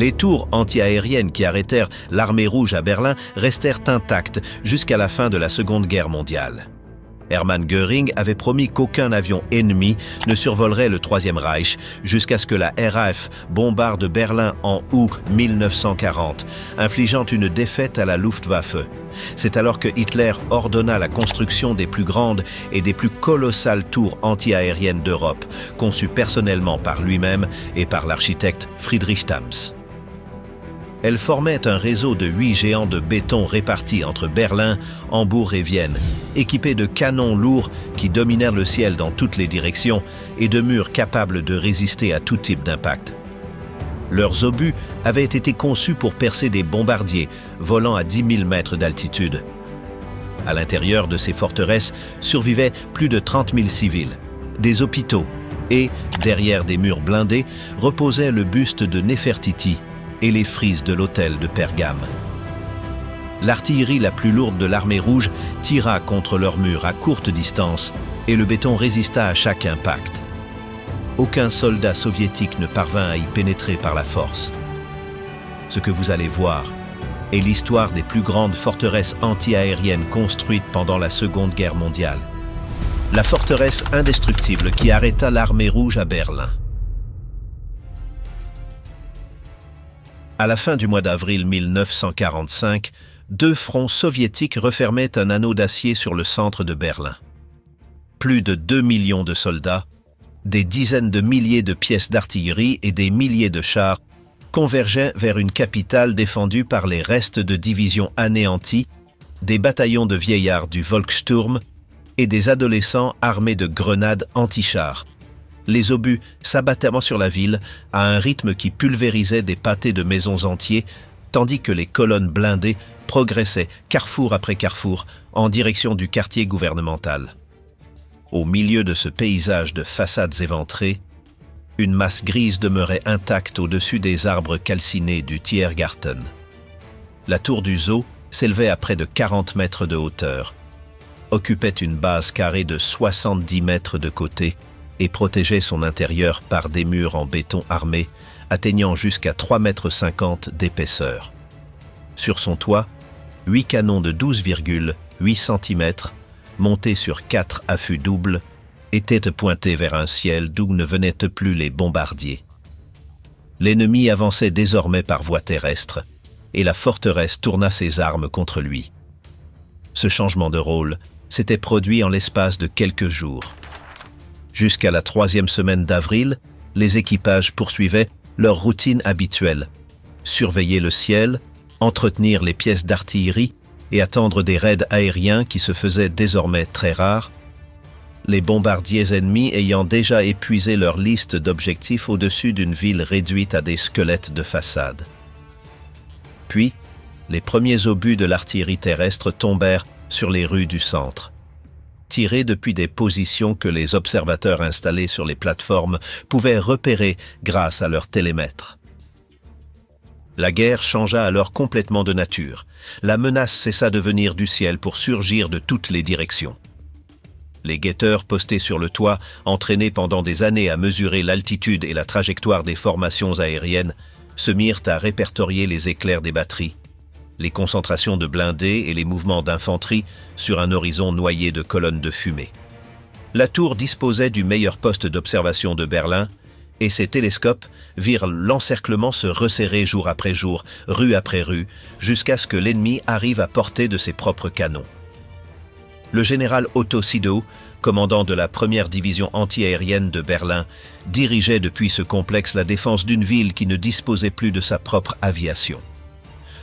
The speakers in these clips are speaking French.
Les tours anti-aériennes qui arrêtèrent l'armée rouge à Berlin restèrent intactes jusqu'à la fin de la Seconde Guerre mondiale. Hermann Göring avait promis qu'aucun avion ennemi ne survolerait le Troisième Reich jusqu'à ce que la RAF bombarde Berlin en août 1940, infligeant une défaite à la Luftwaffe. C'est alors que Hitler ordonna la construction des plus grandes et des plus colossales tours anti-aériennes d'Europe, conçues personnellement par lui-même et par l'architecte Friedrich Thams. Elles formaient un réseau de 8 géants de béton répartis entre Berlin, Hambourg et Vienne, équipés de canons lourds qui dominèrent le ciel dans toutes les directions et de murs capables de résister à tout type d'impact. Leurs obus avaient été conçus pour percer des bombardiers volant à 10 000 mètres d'altitude. À l'intérieur de ces forteresses survivaient plus de 30 000 civils, des hôpitaux et, derrière des murs blindés, reposait le buste de Néfertiti et les frises de l'autel de Pergame. L'artillerie la plus lourde de l'armée rouge tira contre leurs murs à courte distance et le béton résista à chaque impact. Aucun soldat soviétique ne parvint à y pénétrer par la force. Ce que vous allez voir est l'histoire des plus grandes forteresses anti-aériennes construites pendant la Seconde Guerre mondiale. La forteresse indestructible qui arrêta l'armée rouge à Berlin. À la fin du mois d'avril 1945, 2 fronts soviétiques refermaient un anneau d'acier sur le centre de Berlin. Plus de 2 millions de soldats, des dizaines de milliers de pièces d'artillerie et des milliers de chars convergeaient vers une capitale défendue par les restes de divisions anéanties, des bataillons de vieillards du Volkssturm et des adolescents armés de grenades anti-chars. Les obus s'abattaient sur la ville à un rythme qui pulvérisait des pâtés de maisons entiers, tandis que les colonnes blindées progressaient carrefour après carrefour en direction du quartier gouvernemental. Au milieu de ce paysage de façades éventrées, une masse grise demeurait intacte au-dessus des arbres calcinés du Tiergarten. La tour du zoo s'élevait à près de 40 mètres de hauteur, occupait une base carrée de 70 mètres de côté et protégeait son intérieur par des murs en béton armé atteignant jusqu'à 3,50 mètres d'épaisseur. Sur son toit, 8 canons de 12,8 cm, montés sur 4 affûts doubles, étaient pointés vers un ciel d'où ne venaient plus les bombardiers. L'ennemi avançait désormais par voie terrestre, et la forteresse tourna ses armes contre lui. Ce changement de rôle s'était produit en l'espace de quelques jours. Jusqu'à la 3e semaine d'avril, les équipages poursuivaient leur routine habituelle, surveiller le ciel, entretenir les pièces d'artillerie et attendre des raids aériens qui se faisaient désormais très rares, les bombardiers ennemis ayant déjà épuisé leur liste d'objectifs au-dessus d'une ville réduite à des squelettes de façade. Puis, les premiers obus de l'artillerie terrestre tombèrent sur les rues du centre. Tirés depuis des positions que les observateurs installés sur les plateformes pouvaient repérer grâce à leurs télémètres. La guerre changea alors complètement de nature. La menace cessa de venir du ciel pour surgir de toutes les directions. Les guetteurs postés sur le toit, entraînés pendant des années à mesurer l'altitude et la trajectoire des formations aériennes, se mirent à répertorier les éclairs des batteries, les concentrations de blindés et les mouvements d'infanterie sur un horizon noyé de colonnes de fumée. La tour disposait du meilleur poste d'observation de Berlin et ses télescopes virent l'encerclement se resserrer jour après jour, rue après rue, jusqu'à ce que l'ennemi arrive à portée de ses propres canons. Le général Otto Sidow, commandant de la première division anti-aérienne de Berlin, dirigeait depuis ce complexe la défense d'une ville qui ne disposait plus de sa propre aviation.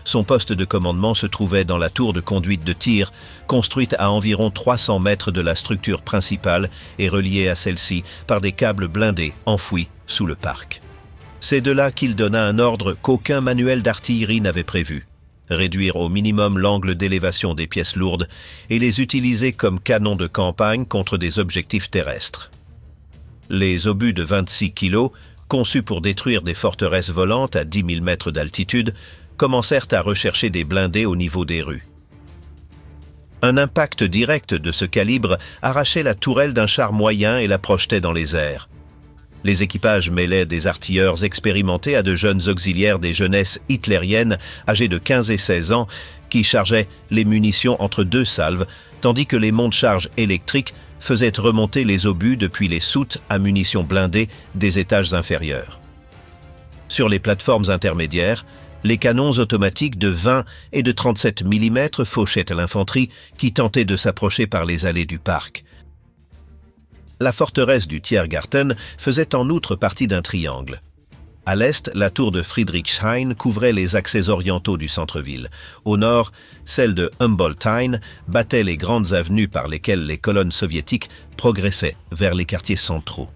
Son poste de commandement se trouvait dans la tour de conduite de tir, construite à environ 300 mètres de la structure principale et reliée à celle-ci par des câbles blindés enfouis sous le parc. C'est de là qu'il donna un ordre qu'aucun manuel d'artillerie n'avait prévu: réduire au minimum l'angle d'élévation des pièces lourdes et les utiliser comme canons de campagne contre des objectifs terrestres. Les obus de 26 kg, conçus pour détruire des forteresses volantes à 10 000 mètres d'altitude, commencèrent à rechercher des blindés au niveau des rues. Un impact direct de ce calibre arrachait la tourelle d'un char moyen et la projetait dans les airs. Les équipages mêlaient des artilleurs expérimentés à de jeunes auxiliaires des jeunesses hitlériennes âgés de 15 et 16 ans qui chargeaient les munitions entre deux salves, tandis que les monte-charges électriques faisaient remonter les obus depuis les soutes à munitions blindées des étages inférieurs. Sur les plateformes intermédiaires, les canons automatiques de 20 et de 37 mm fauchaient l'infanterie qui tentait de s'approcher par les allées du parc. La forteresse du Tiergarten faisait en outre partie d'un triangle. À l'est, la tour de Friedrichshain couvrait les accès orientaux du centre-ville. Au nord, celle de Humboldthain battait les grandes avenues par lesquelles les colonnes soviétiques progressaient vers les quartiers centraux.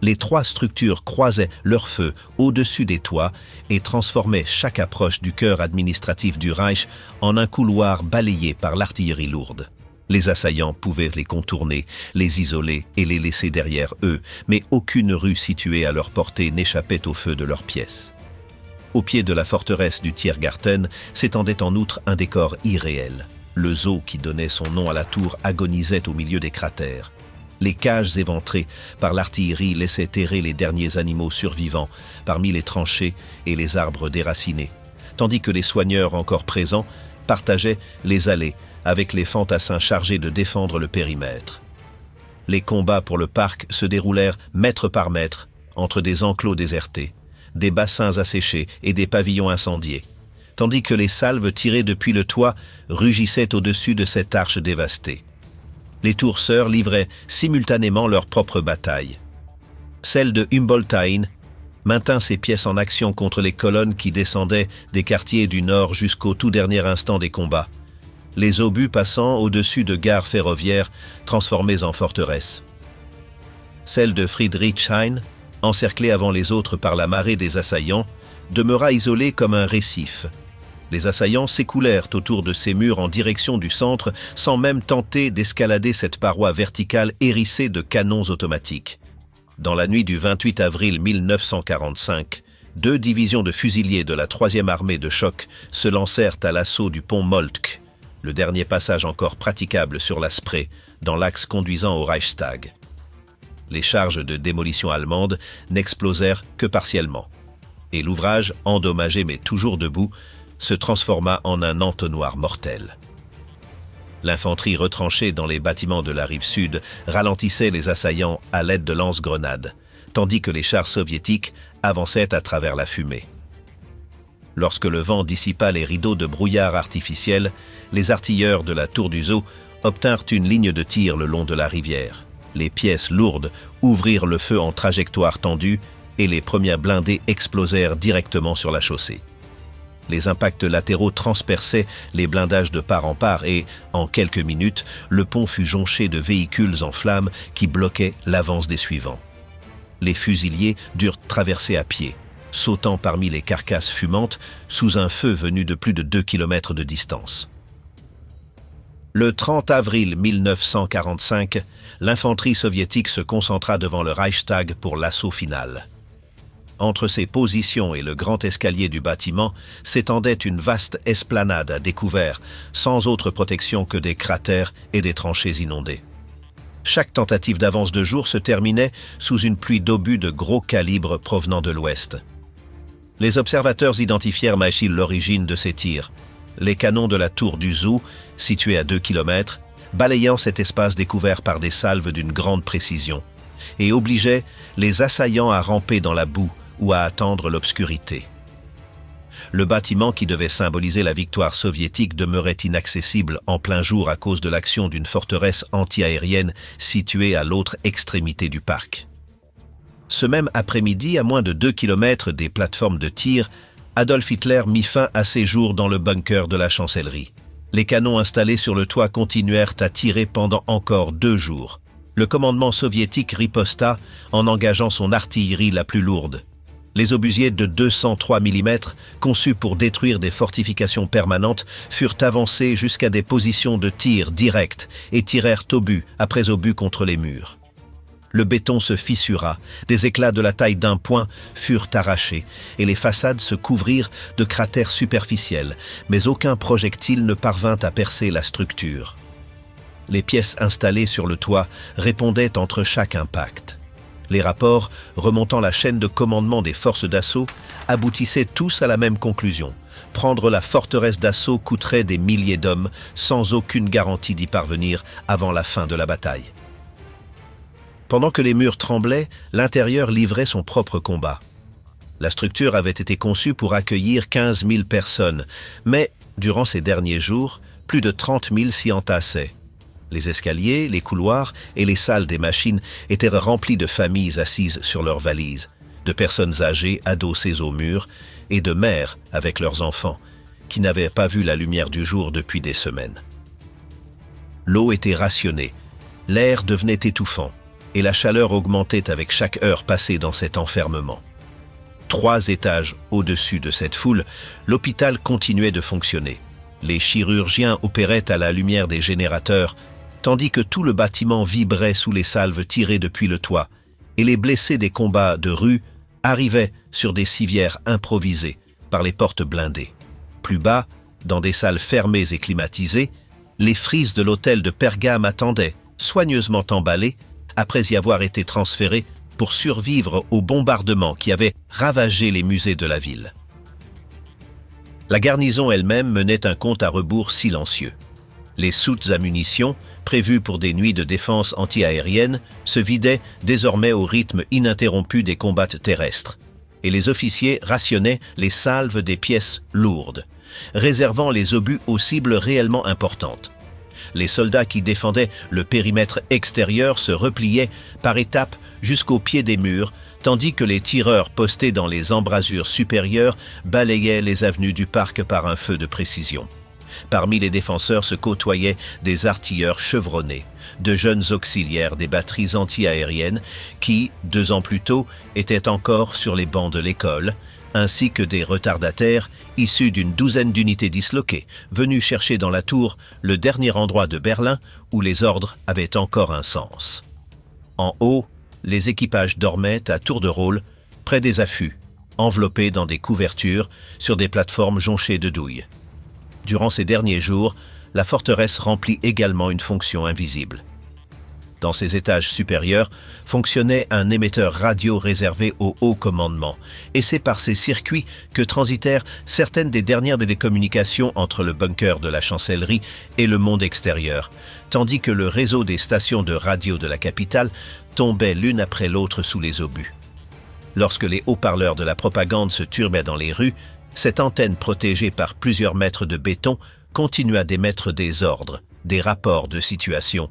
Les trois structures croisaient leur feu au-dessus des toits et transformaient chaque approche du cœur administratif du Reich en un couloir balayé par l'artillerie lourde. Les assaillants pouvaient les contourner, les isoler et les laisser derrière eux, mais aucune rue située à leur portée n'échappait au feu de leurs pièces. Au pied de la forteresse du Tiergarten s'étendait en outre un décor irréel. Le zoo qui donnait son nom à la tour agonisait au milieu des cratères. Les cages éventrées par l'artillerie laissaient errer les derniers animaux survivants parmi les tranchées et les arbres déracinés, tandis que les soigneurs encore présents partageaient les allées avec les fantassins chargés de défendre le périmètre. Les combats pour le parc se déroulèrent mètre par mètre entre des enclos désertés, des bassins asséchés et des pavillons incendiés, tandis que les salves tirées depuis le toit rugissaient au-dessus de cette arche dévastée. Les tours sœurs livraient simultanément leur propre bataille. Celle de Humboldthain maintint ses pièces en action contre les colonnes qui descendaient des quartiers du nord jusqu'au tout dernier instant des combats, les obus passant au-dessus de gares ferroviaires transformées en forteresses. Celle de Friedrichshain, encerclée avant les autres par la marée des assaillants, demeura isolée comme un récif. Les assaillants s'écoulèrent autour de ces murs en direction du centre sans même tenter d'escalader cette paroi verticale hérissée de canons automatiques. Dans la nuit du 28 avril 1945, 2 divisions de fusiliers de la 3e armée de choc se lancèrent à l'assaut du pont Moltke, le dernier passage encore praticable sur la Spree, dans l'axe conduisant au Reichstag. Les charges de démolition allemandes n'explosèrent que partiellement, et l'ouvrage, endommagé mais toujours debout, se transforma en un entonnoir mortel. L'infanterie retranchée dans les bâtiments de la rive sud ralentissait les assaillants à l'aide de lance-grenades, tandis que les chars soviétiques avançaient à travers la fumée. Lorsque le vent dissipa les rideaux de brouillard artificiel, les artilleurs de la tour du zoo obtinrent une ligne de tir le long de la rivière. Les pièces lourdes ouvrirent le feu en trajectoire tendue et les premières blindées explosèrent directement sur la chaussée. Les impacts latéraux transperçaient les blindages de part en part et, en quelques minutes, le pont fut jonché de véhicules en flammes qui bloquaient l'avance des suivants. Les fusiliers durent traverser à pied, sautant parmi les carcasses fumantes sous un feu venu de plus de 2 km de distance. Le 30 avril 1945, l'infanterie soviétique se concentra devant le Reichstag pour l'assaut final. Entre ses positions et le grand escalier du bâtiment s'étendait une vaste esplanade à découvert, sans autre protection que des cratères et des tranchées inondées. Chaque tentative d'avance de jour se terminait sous une pluie d'obus de gros calibre provenant de l'ouest. Les observateurs identifièrent Maïchil l'origine de ces tirs. Les canons de la tour du zoo, située à 2 km, balayant cet espace découvert par des salves d'une grande précision, et obligeaient les assaillants à ramper dans la boue ou à attendre l'obscurité. Le bâtiment qui devait symboliser la victoire soviétique demeurait inaccessible en plein jour à cause de l'action d'une forteresse anti-aérienne située à l'autre extrémité du parc. Ce même après-midi, à moins de 2 km des plateformes de tir, Adolf Hitler mit fin à ses jours dans le bunker de la chancellerie. Les canons installés sur le toit continuèrent à tirer pendant encore 2 jours. Le commandement soviétique riposta en engageant son artillerie la plus lourde. Les obusiers de 203 mm, conçus pour détruire des fortifications permanentes, furent avancés jusqu'à des positions de tir direct et tirèrent obus après obus contre les murs. Le béton se fissura, des éclats de la taille d'un poing furent arrachés et les façades se couvrirent de cratères superficiels, mais aucun projectile ne parvint à percer la structure. Les pièces installées sur le toit répondaient entre chaque impact. Les rapports, remontant la chaîne de commandement des forces d'assaut, aboutissaient tous à la même conclusion. Prendre la forteresse d'assaut coûterait des milliers d'hommes, sans aucune garantie d'y parvenir avant la fin de la bataille. Pendant que les murs tremblaient, l'intérieur livrait son propre combat. La structure avait été conçue pour accueillir 15 000 personnes, mais, durant ces derniers jours, plus de 30 000 s'y entassaient. Les escaliers, les couloirs et les salles des machines étaient remplis de familles assises sur leurs valises, de personnes âgées adossées aux murs et de mères avec leurs enfants, qui n'avaient pas vu la lumière du jour depuis des semaines. L'eau était rationnée, l'air devenait étouffant, et la chaleur augmentait avec chaque heure passée dans cet enfermement. 3 étages au-dessus de cette foule, l'hôpital continuait de fonctionner. Les chirurgiens opéraient à la lumière des générateurs, tandis que tout le bâtiment vibrait sous les salves tirées depuis le toit, et les blessés des combats de rue arrivaient sur des civières improvisées par les portes blindées. Plus bas, dans des salles fermées et climatisées, les frises de l'hôtel de Pergame attendaient, soigneusement emballées, après y avoir été transférées pour survivre aux bombardements qui avaient ravagé les musées de la ville. La garnison elle-même menait un compte à rebours silencieux. Les soutes à munitions, prévues pour des nuits de défense anti-aérienne, se vidaient désormais au rythme ininterrompu des combats terrestres, et les officiers rationnaient les salves des pièces lourdes, réservant les obus aux cibles réellement importantes. Les soldats qui défendaient le périmètre extérieur se repliaient par étapes jusqu'au pied des murs, tandis que les tireurs postés dans les embrasures supérieures balayaient les avenues du parc par un feu de précision. Parmi les défenseurs se côtoyaient des artilleurs chevronnés, de jeunes auxiliaires des batteries anti-aériennes qui, 2 ans plus tôt, étaient encore sur les bancs de l'école, ainsi que des retardataires issus d'une douzaine d'unités disloquées, venus chercher dans la tour le dernier endroit de Berlin où les ordres avaient encore un sens. En haut, les équipages dormaient à tour de rôle, près des affûts, enveloppés dans des couvertures sur des plateformes jonchées de douilles. Durant ces derniers jours, la forteresse remplit également une fonction invisible. Dans ses étages supérieurs fonctionnait un émetteur radio réservé au haut commandement, et c'est par ces circuits que transitèrent certaines des dernières télécommunications entre le bunker de la chancellerie et le monde extérieur, tandis que le réseau des stations de radio de la capitale tombait l'une après l'autre sous les obus. Lorsque les haut-parleurs de la propagande se turbaient dans les rues, cette antenne protégée par plusieurs mètres de béton continua d'émettre des ordres, des rapports de situation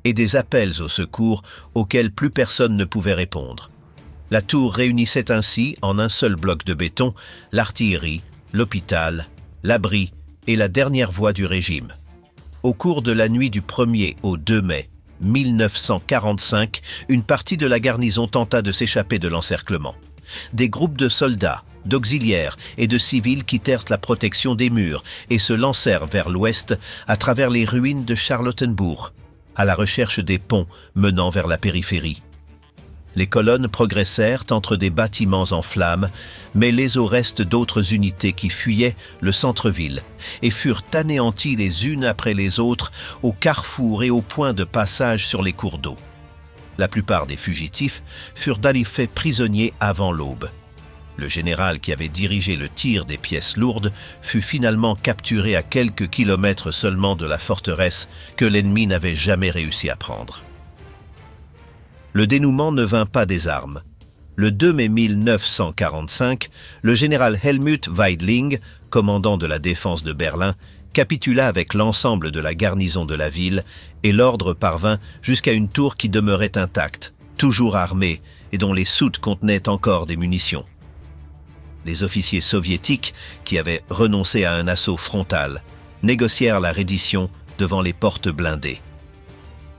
et des appels au secours auxquels plus personne ne pouvait répondre. La tour réunissait ainsi, en un seul bloc de béton, l'artillerie, l'hôpital, l'abri et la dernière voie du régime. Au cours de la nuit du 1er au 2 mai 1945, une partie de la garnison tenta de s'échapper de l'encerclement. Des groupes de soldats, d'auxiliaires et de civils quittèrent la protection des murs et se lancèrent vers l'ouest à travers les ruines de Charlottenbourg, à la recherche des ponts menant vers la périphérie. Les colonnes progressèrent entre des bâtiments en flammes, mêlés au reste d'autres unités qui fuyaient le centre-ville et furent anéanties les unes après les autres au carrefour et au point de passage sur les cours d'eau. La plupart des fugitifs furent faits prisonniers avant l'aube. Le général qui avait dirigé le tir des pièces lourdes fut finalement capturé à quelques kilomètres seulement de la forteresse que l'ennemi n'avait jamais réussi à prendre. Le dénouement ne vint pas des armes. Le 2 mai 1945, le général Helmut Weidling, commandant de la défense de Berlin, capitula avec l'ensemble de la garnison de la ville et l'ordre parvint jusqu'à une tour qui demeurait intacte, toujours armée et dont les soutes contenaient encore des munitions. Les officiers soviétiques, qui avaient renoncé à un assaut frontal, négocièrent la reddition devant les portes blindées.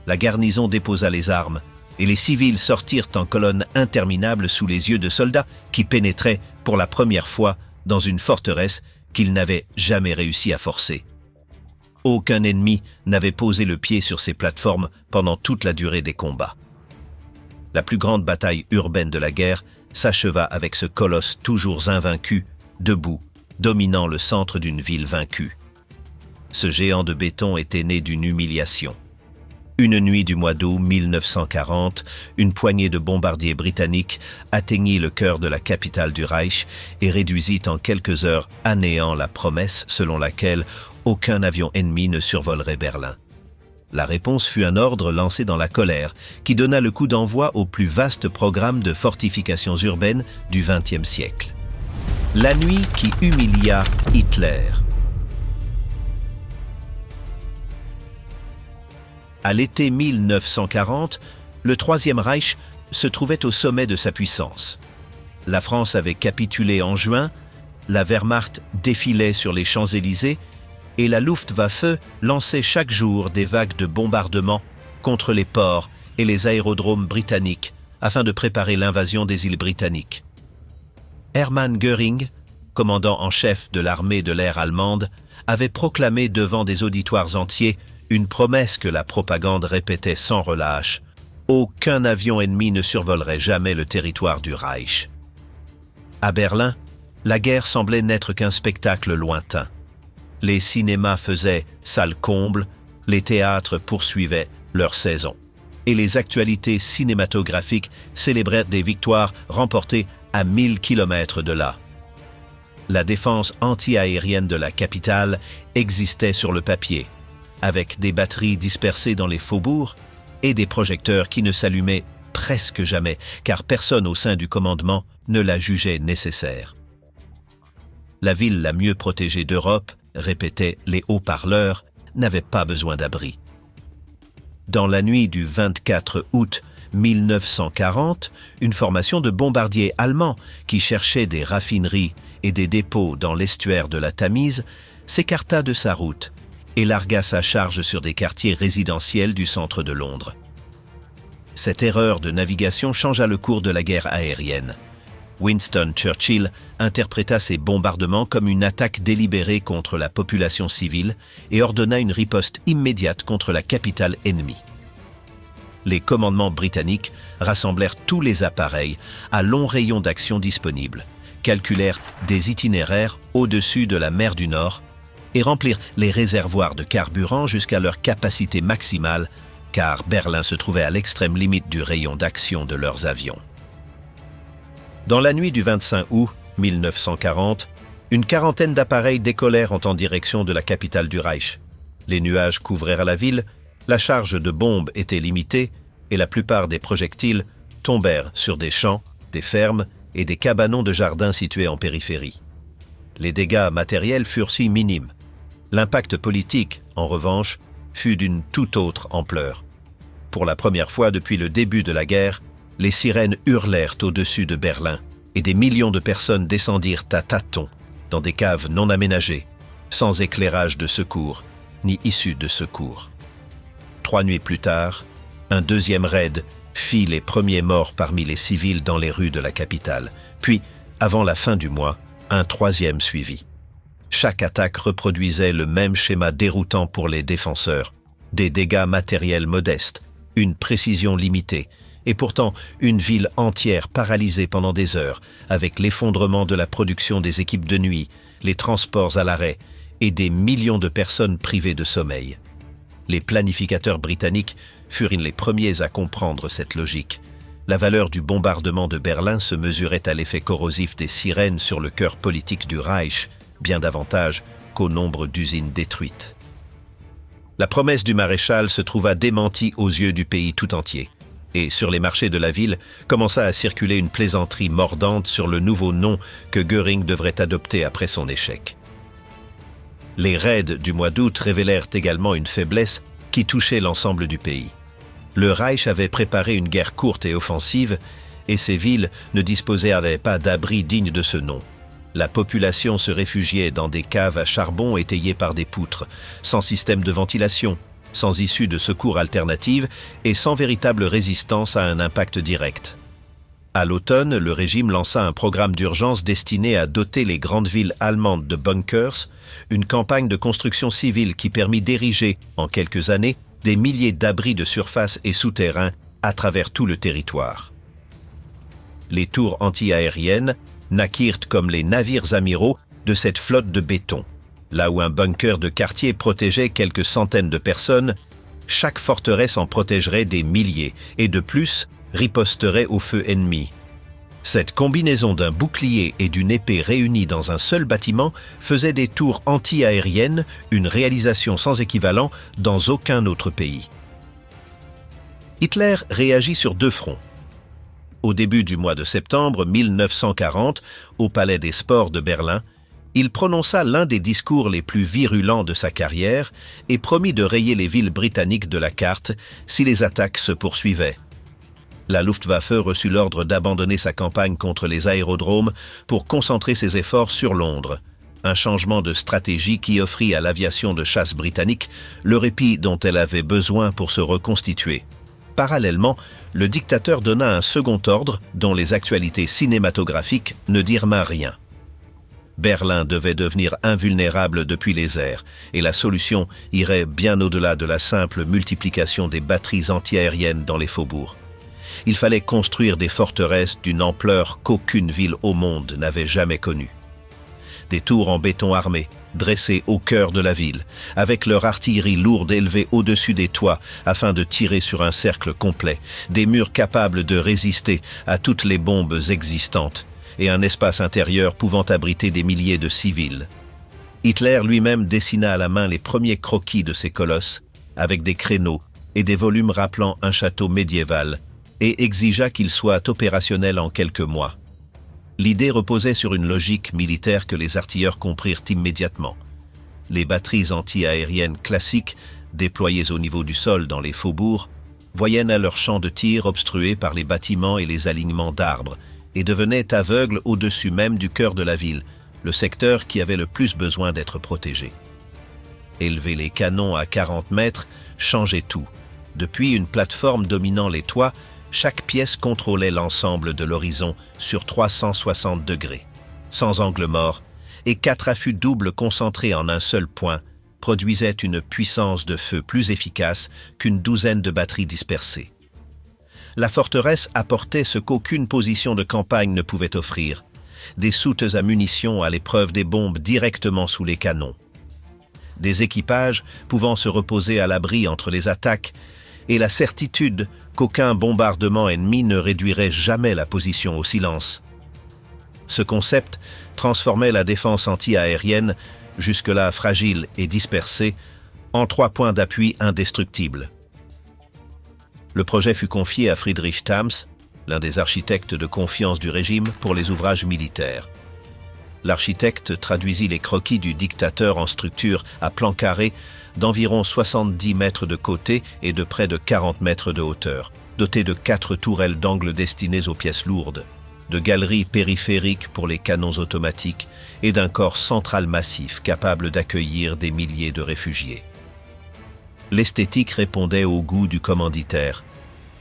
La garnison déposa les armes et les civils sortirent en colonne interminable sous les yeux de soldats qui pénétraient pour la première fois dans une forteresse qu'ils n'avaient jamais réussi à forcer. Aucun ennemi n'avait posé le pied sur ces plateformes pendant toute la durée des combats. La plus grande bataille urbaine de la guerre s'acheva avec ce colosse toujours invaincu, debout, dominant le centre d'une ville vaincue. Ce géant de béton était né d'une humiliation. Une nuit du mois d'août 1940, une poignée de bombardiers britanniques atteignit le cœur de la capitale du Reich et réduisit en quelques heures à néant la promesse selon laquelle aucun avion ennemi ne survolerait Berlin. La réponse fut un ordre lancé dans la colère qui donna le coup d'envoi au plus vaste programme de fortifications urbaines du XXe siècle. La nuit qui humilia Hitler. À l'été 1940, le Troisième Reich se trouvait au sommet de sa puissance. La France avait capitulé en juin, la Wehrmacht défilait sur les Champs-Élysées et la Luftwaffe lançait chaque jour des vagues de bombardements contre les ports et les aérodromes britanniques afin de préparer l'invasion des îles britanniques. Hermann Göring, commandant en chef de l'armée de l'air allemande, avait proclamé devant des auditoires entiers une promesse que la propagande répétait sans relâche. Aucun avion ennemi ne survolerait jamais le territoire du Reich. À Berlin, la guerre semblait n'être qu'un spectacle lointain. Les cinémas faisaient salle comble, les théâtres poursuivaient leur saison. Et les actualités cinématographiques célébraient des victoires remportées à 1000 km de là. La défense anti-aérienne de la capitale existait sur le papier, avec des batteries dispersées dans les faubourgs et des projecteurs qui ne s'allumaient presque jamais, car personne au sein du commandement ne la jugeait nécessaire. La ville la mieux protégée d'Europe, répétaient les haut-parleurs, n'avait pas besoin d'abri. Dans la nuit du 24 août 1940, une formation de bombardiers allemands qui cherchaient des raffineries et des dépôts dans l'estuaire de la Tamise s'écarta de sa route et largua sa charge sur des quartiers résidentiels du centre de Londres. Cette erreur de navigation changea le cours de la guerre aérienne. Winston Churchill interpréta ces bombardements comme une attaque délibérée contre la population civile et ordonna une riposte immédiate contre la capitale ennemie. Les commandements britanniques rassemblèrent tous les appareils à long rayon d'action disponibles, calculèrent des itinéraires au-dessus de la mer du Nord et remplirent les réservoirs de carburant jusqu'à leur capacité maximale, car Berlin se trouvait à l'extrême limite du rayon d'action de leurs avions. Dans la nuit du 25 août 1940, une quarantaine d'appareils décollèrent en direction de la capitale du Reich. Les nuages couvrirent la ville, la charge de bombes était limitée et la plupart des projectiles tombèrent sur des champs, des fermes et des cabanons de jardins situés en périphérie. Les dégâts matériels furent si minimes. L'impact politique, en revanche, fut d'une toute autre ampleur. Pour la première fois depuis le début de la guerre, les sirènes hurlèrent au-dessus de Berlin et des millions de personnes descendirent à tâtons dans des caves non aménagées, sans éclairage de secours ni issue de secours. 3 nuits plus tard, un deuxième raid fit les premiers morts parmi les civils dans les rues de la capitale. Puis, avant la fin du mois, un troisième suivit. Chaque attaque reproduisait le même schéma déroutant pour les défenseurs. Des dégâts matériels modestes, une précision limitée, et pourtant une ville entière paralysée pendant des heures, avec l'effondrement de la production des équipes de nuit, les transports à l'arrêt et des millions de personnes privées de sommeil. Les planificateurs britanniques furent les premiers à comprendre cette logique. La valeur du bombardement de Berlin se mesurait à l'effet corrosif des sirènes sur le cœur politique du Reich, bien davantage qu'au nombre d'usines détruites. La promesse du maréchal se trouva démentie aux yeux du pays tout entier. Et sur les marchés de la ville commença à circuler une plaisanterie mordante sur le nouveau nom que Göring devrait adopter après son échec. Les raids du mois d'août révélèrent également une faiblesse qui touchait l'ensemble du pays. Le Reich avait préparé une guerre courte et offensive, et ces villes ne disposaient pas d'abris dignes de ce nom. La population se réfugiait dans des caves à charbon étayées par des poutres, sans système de ventilation, sans issue de secours alternative et sans véritable résistance à un impact direct. À l'automne, le régime lança un programme d'urgence destiné à doter les grandes villes allemandes de bunkers, une campagne de construction civile qui permit d'ériger, en quelques années, des milliers d'abris de surface et souterrains à travers tout le territoire. Les tours anti-aériennes naquirent comme les navires amiraux de cette flotte de béton. Là où un bunker de quartier protégeait quelques centaines de personnes, Chaque forteresse en protégerait des milliers et de plus riposterait au feu ennemi. Cette combinaison d'un bouclier et d'une épée réunis dans un seul bâtiment faisait des tours anti-aériennes une réalisation sans équivalent dans aucun autre pays. Hitler réagit sur deux fronts. Au début du mois de septembre 1940, au Palais des Sports de Berlin, il prononça l'un des discours les plus virulents de sa carrière et promit de rayer les villes britanniques de la carte si les attaques se poursuivaient. La Luftwaffe reçut l'ordre d'abandonner sa campagne contre les aérodromes pour concentrer ses efforts sur Londres, un changement de stratégie qui offrit à l'aviation de chasse britannique le répit dont elle avait besoin pour se reconstituer. Parallèlement, le dictateur donna un second ordre dont les actualités cinématographiques ne dirent rien. Berlin devait devenir invulnérable depuis les airs, et la solution irait bien au-delà de la simple multiplication des batteries antiaériennes dans les faubourgs. Il fallait construire des forteresses d'une ampleur qu'aucune ville au monde n'avait jamais connue. Des tours en béton armé, dressées au cœur de la ville, avec leur artillerie lourde élevée au-dessus des toits afin de tirer sur un cercle complet, des murs capables de résister à toutes les bombes existantes, et un espace intérieur pouvant abriter des milliers de civils. Hitler lui-même dessina à la main les premiers croquis de ces colosses, avec des créneaux et des volumes rappelant un château médiéval, et exigea qu'ils soient opérationnels en quelques mois. L'idée reposait sur une logique militaire que les artilleurs comprirent immédiatement. Les batteries anti-aériennes classiques, déployées au niveau du sol dans les faubourgs, voyaient à leur champ de tir obstrué par les bâtiments et les alignements d'arbres, et devenaient aveugles au-dessus même du cœur de la ville, le secteur qui avait le plus besoin d'être protégé. Élever les canons à 40 mètres changeait tout. Depuis une plateforme dominant les toits, chaque pièce contrôlait l'ensemble de l'horizon sur 360 degrés, sans angle mort, et 4 affûts doubles concentrés en un seul point produisaient une puissance de feu plus efficace qu'une douzaine de batteries dispersées. La forteresse apportait ce qu'aucune position de campagne ne pouvait offrir, des soutes à munitions à l'épreuve des bombes directement sous les canons. Des équipages pouvant se reposer à l'abri entre les attaques et la certitude qu'aucun bombardement ennemi ne réduirait jamais la position au silence. Ce concept transformait la défense anti-aérienne, jusque-là fragile et dispersée, en 3 points d'appui indestructibles. Le projet fut confié à Friedrich Thams, l'un des architectes de confiance du régime pour les ouvrages militaires. L'architecte traduisit les croquis du dictateur en structure à plan carré d'environ 70 mètres de côté et de près de 40 mètres de hauteur, doté de 4 tourelles d'angle destinées aux pièces lourdes, de galeries périphériques pour les canons automatiques et d'un corps central massif capable d'accueillir des milliers de réfugiés. L'esthétique répondait au goût du commanditaire,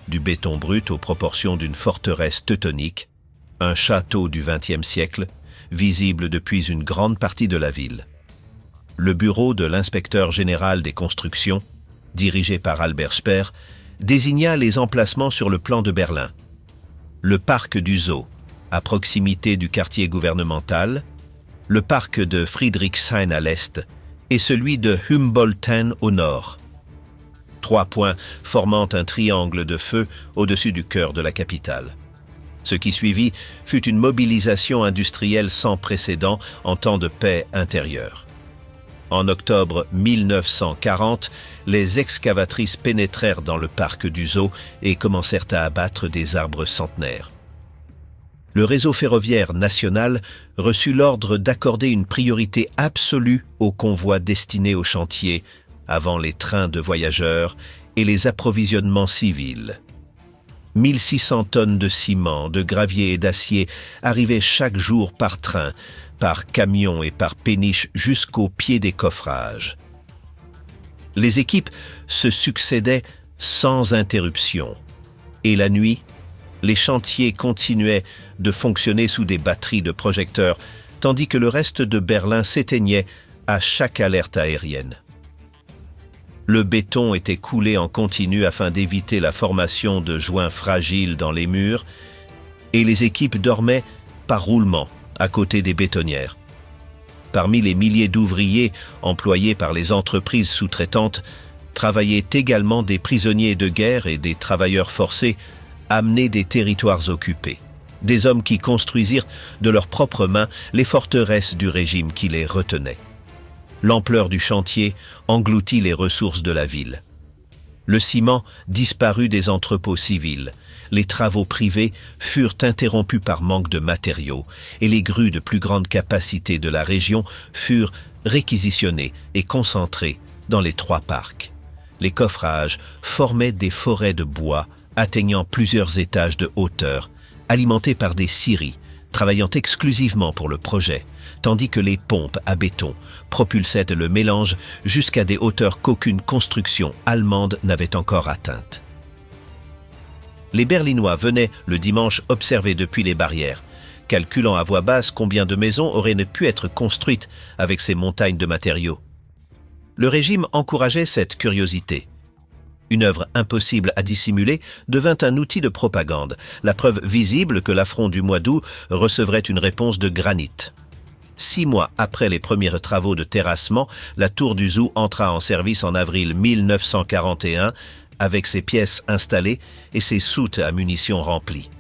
du béton brut aux proportions d'une forteresse teutonique, un château du XXe siècle, visible depuis une grande partie de la ville. Le bureau de l'inspecteur général des constructions, dirigé par Albert Speer, désigna les emplacements sur le plan de Berlin. Le parc du Zoo, à proximité du quartier gouvernemental, le parc de Friedrichshain à l'est et celui de Humboldten au nord. 3 points formant un triangle de feu au-dessus du cœur de la capitale. Ce qui suivit fut une mobilisation industrielle sans précédent en temps de paix intérieure. En octobre 1940, les excavatrices pénétrèrent dans le parc du Zoo et commencèrent à abattre des arbres centenaires. Le réseau ferroviaire national reçut l'ordre d'accorder une priorité absolue aux convois destinés aux chantiers, avant les trains de voyageurs et les approvisionnements civils. 1600 tonnes de ciment, de gravier et d'acier arrivaient chaque jour par train, par camion et par péniche jusqu'au pied des coffrages. Les équipes se succédaient sans interruption, et la nuit, les chantiers continuaient de fonctionner sous des batteries de projecteurs, tandis que le reste de Berlin s'éteignait à chaque alerte aérienne. Le béton était coulé en continu afin d'éviter la formation de joints fragiles dans les murs, et les équipes dormaient par roulement à côté des bétonnières. Parmi les milliers d'ouvriers employés par les entreprises sous-traitantes, travaillaient également des prisonniers de guerre et des travailleurs forcés amenés des territoires occupés. Des hommes qui construisirent de leurs propres mains les forteresses du régime qui les retenait. L'ampleur du chantier engloutit les ressources de la ville. Le ciment disparut des entrepôts civils. Les travaux privés furent interrompus par manque de matériaux et les grues de plus grande capacité de la région furent réquisitionnées et concentrées dans les 3 parcs. Les coffrages formaient des forêts de bois atteignant plusieurs étages de hauteur, alimentés par des scieries travaillant exclusivement pour le projet, tandis que les pompes à béton propulsaient le mélange jusqu'à des hauteurs qu'aucune construction allemande n'avait encore atteintes. Les Berlinois venaient le dimanche observer depuis les barrières, calculant à voix basse combien de maisons auraient pu être construites avec ces montagnes de matériaux. Le régime encourageait cette curiosité. Une œuvre impossible à dissimuler devint un outil de propagande, la preuve visible que l'affront du mois d'août recevrait une réponse de granit. 6 mois après les premiers travaux de terrassement, la tour du Zoo entra en service en avril 1941 avec ses pièces installées et ses soutes à munitions remplies.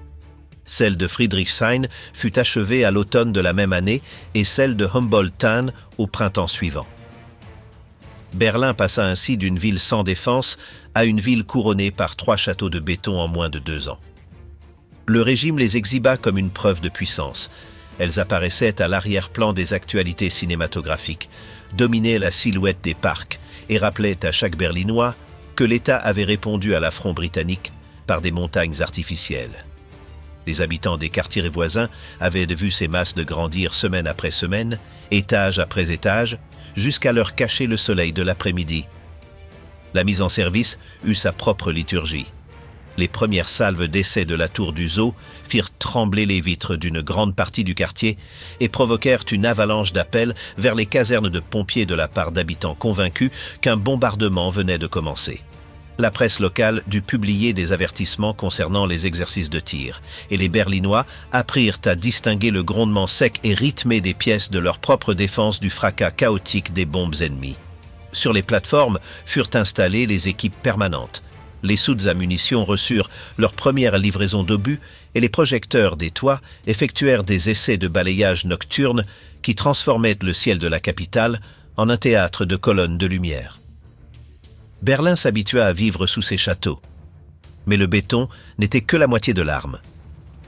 Celle de Friedrichshain fut achevée à l'automne de la même année et celle de Humboldt-Tann au printemps suivant. Berlin passa ainsi d'une ville sans défense à une ville couronnée par 3 châteaux de béton en moins de 2 ans. Le régime les exhiba comme une preuve de puissance. Elles apparaissaient à l'arrière-plan des actualités cinématographiques, dominaient la silhouette des parcs et rappelaient à chaque Berlinois que l'État avait répondu à l'affront britannique par des montagnes artificielles. Les habitants des quartiers voisins avaient vu ces masses de grandir semaine après semaine, étage après étage, jusqu'à leur cacher le soleil de l'après-midi. La mise en service eut sa propre liturgie. Les premières salves d'essai de la tour du Zoo firent trembler les vitres d'une grande partie du quartier et provoquèrent une avalanche d'appels vers les casernes de pompiers de la part d'habitants convaincus qu'un bombardement venait de commencer. La presse locale dut publier des avertissements concernant les exercices de tir, et les Berlinois apprirent à distinguer le grondement sec et rythmé des pièces de leur propre défense du fracas chaotique des bombes ennemies. Sur les plateformes furent installées les équipes permanentes. Les soutes à munitions reçurent leur première livraison d'obus et les projecteurs des toits effectuèrent des essais de balayage nocturne qui transformaient le ciel de la capitale en un théâtre de colonnes de lumière. Berlin s'habitua à vivre sous ses châteaux. Mais le béton n'était que la moitié de l'arme.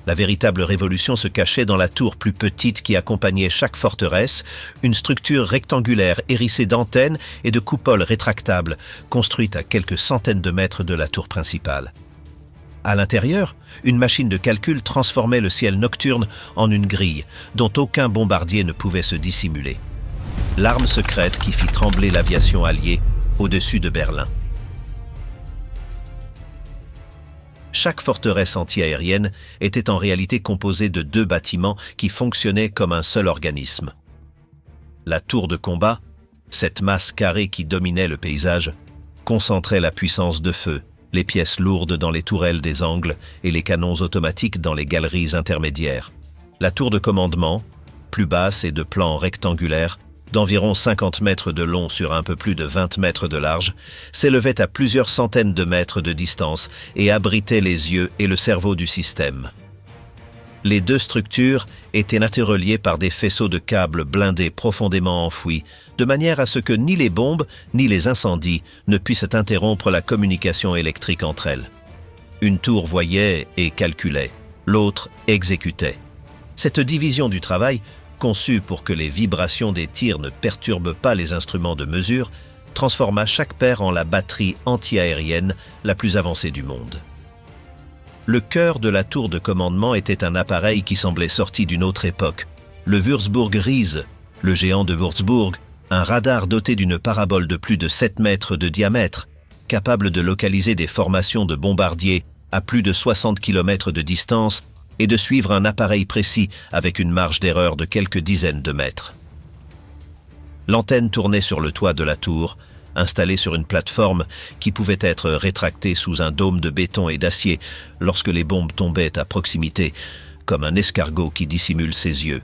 La véritable révolution se cachait dans la tour plus petite qui accompagnait chaque forteresse, une structure rectangulaire hérissée d'antennes et de coupoles rétractables, construite à quelques centaines de mètres de la tour principale. À l'intérieur, une machine de calcul transformait le ciel nocturne en une grille, dont aucun bombardier ne pouvait se dissimuler. L'arme secrète qui fit trembler l'aviation alliée au-dessus de Berlin. Chaque forteresse anti-aérienne était en réalité composée de 2 bâtiments qui fonctionnaient comme un seul organisme. La tour de combat, cette masse carrée qui dominait le paysage, concentrait la puissance de feu, les pièces lourdes dans les tourelles des angles et les canons automatiques dans les galeries intermédiaires. La tour de commandement, plus basse et de plan rectangulaire, d'environ 50 mètres de long sur un peu plus de 20 mètres de large, s'élevait à plusieurs centaines de mètres de distance et abritait les yeux et le cerveau du système. Les 2 structures étaient interreliées par des faisceaux de câbles blindés profondément enfouis, de manière à ce que ni les bombes ni les incendies ne puissent interrompre la communication électrique entre elles. Une tour voyait et calculait, l'autre exécutait. Cette division du travail, conçue pour que les vibrations des tirs ne perturbent pas les instruments de mesure, transforma chaque paire en la batterie anti-aérienne la plus avancée du monde. Le cœur de la tour de commandement était un appareil qui semblait sorti d'une autre époque, le Würzburg Riese, le géant de Würzburg, un radar doté d'une parabole de plus de 7 mètres de diamètre, capable de localiser des formations de bombardiers à plus de 60 km de distance et de suivre un appareil précis avec une marge d'erreur de quelques dizaines de mètres. L'antenne tournait sur le toit de la tour, installée sur une plateforme qui pouvait être rétractée sous un dôme de béton et d'acier lorsque les bombes tombaient à proximité, comme un escargot qui dissimule ses yeux.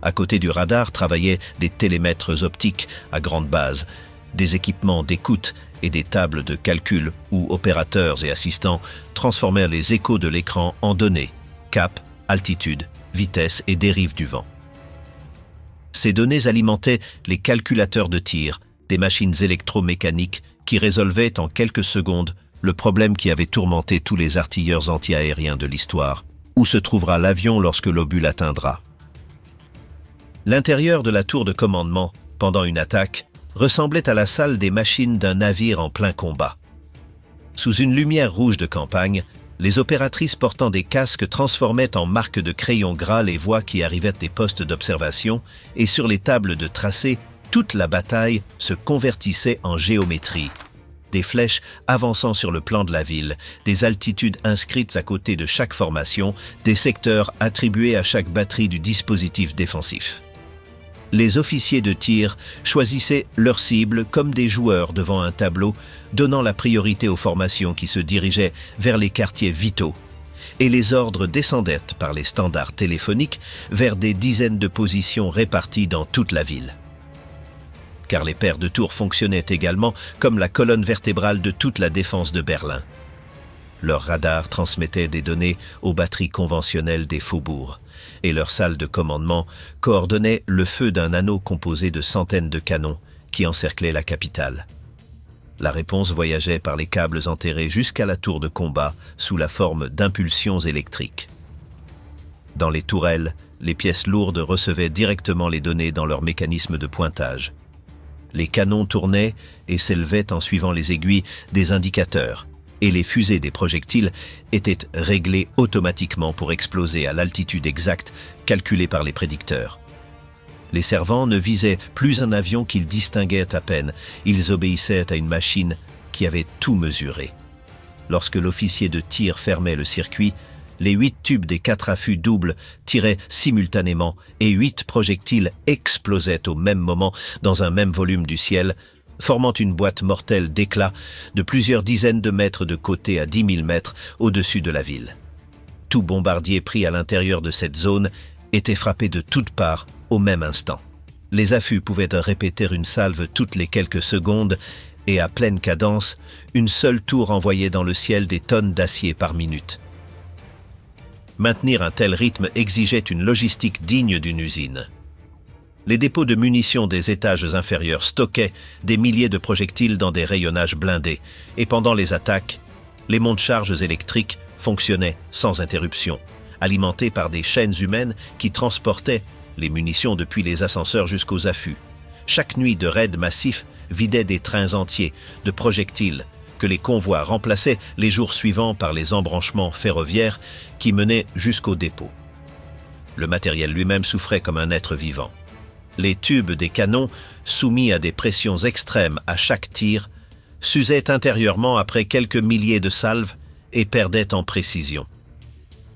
À côté du radar travaillaient des télémètres optiques à grande base, Des équipements d'écoute et des tables de calcul où opérateurs et assistants transformèrent les échos de l'écran en données, cap, altitude, vitesse et dérive du vent. Ces données alimentaient les calculateurs de tir, des machines électromécaniques qui résolvaient en quelques secondes le problème qui avait tourmenté tous les artilleurs antiaériens de l'histoire. Où se trouvera l'avion lorsque l'obus l'atteindra? L'intérieur de la tour de commandement, pendant une attaque, ressemblait à la salle des machines d'un navire en plein combat. Sous une lumière rouge de campagne, les opératrices portant des casques transformaient en marques de crayon gras les voies qui arrivaient des postes d'observation et sur les tables de tracé, toute la bataille se convertissait en géométrie. Des flèches avançant sur le plan de la ville, des altitudes inscrites à côté de chaque formation, des secteurs attribués à chaque batterie du dispositif défensif. Les officiers de tir choisissaient leurs cibles comme des joueurs devant un tableau, donnant la priorité aux formations qui se dirigeaient vers les quartiers vitaux. Et les ordres descendaient par les standards téléphoniques vers des dizaines de positions réparties dans toute la ville. Car les paires de tours fonctionnaient également comme la colonne vertébrale de toute la défense de Berlin. Leurs radars transmettaient des données aux batteries conventionnelles des faubourgs, et leur salle de commandement coordonnait le feu d'un anneau composé de centaines de canons qui encerclaient la capitale. La réponse voyageait par les câbles enterrés jusqu'à la tour de combat sous la forme d'impulsions électriques. Dans les tourelles, les pièces lourdes recevaient directement les données dans leur mécanisme de pointage. Les canons tournaient et s'élevaient en suivant les aiguilles des indicateurs, et les fusées des projectiles étaient réglées automatiquement pour exploser à l'altitude exacte calculée par les prédicteurs. Les servants ne visaient plus un avion qu'ils distinguaient à peine, ils obéissaient à une machine qui avait tout mesuré. Lorsque l'officier de tir fermait le circuit, les 8 tubes des 4 affûts doubles tiraient simultanément et 8 projectiles explosaient au même moment dans un même volume du ciel, formant une boîte mortelle d'éclats de plusieurs dizaines de mètres de côté à 10 000 mètres au-dessus de la ville. Tout bombardier pris à l'intérieur de cette zone était frappé de toutes parts au même instant. Les affûts pouvaient répéter une salve toutes les quelques secondes et à pleine cadence, une seule tour envoyait dans le ciel des tonnes d'acier par minute. Maintenir un tel rythme exigeait une logistique digne d'une usine. Les dépôts de munitions des étages inférieurs stockaient des milliers de projectiles dans des rayonnages blindés, et pendant les attaques, les monte-charges électriques fonctionnaient sans interruption, alimentés par des chaînes humaines qui transportaient les munitions depuis les ascenseurs jusqu'aux affûts. Chaque nuit de raids massifs vidait des trains entiers de projectiles que les convois remplaçaient les jours suivants par les embranchements ferroviaires qui menaient jusqu'au dépôt. Le matériel lui-même souffrait comme un être vivant. Les tubes des canons, soumis à des pressions extrêmes à chaque tir, s'usaient intérieurement après quelques milliers de salves et perdaient en précision.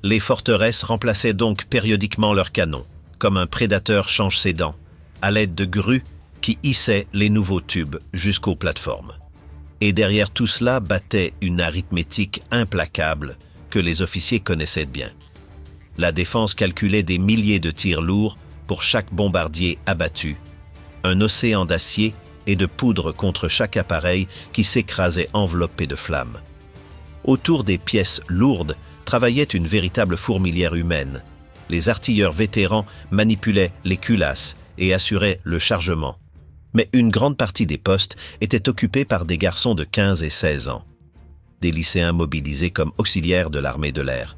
Les forteresses remplaçaient donc périodiquement leurs canons, comme un prédateur change ses dents, à l'aide de grues qui hissaient les nouveaux tubes jusqu'aux plateformes. Et derrière tout cela battait une arithmétique implacable que les officiers connaissaient bien. La défense calculait des milliers de tirs lourds pour chaque bombardier abattu, un océan d'acier et de poudre contre chaque appareil qui s'écrasait enveloppé de flammes. Autour des pièces lourdes travaillait une véritable fourmilière humaine. Les artilleurs vétérans manipulaient les culasses et assuraient le chargement. Mais une grande partie des postes étaient occupés par des garçons de 15 et 16 ans, des lycéens mobilisés comme auxiliaires de l'armée de l'air,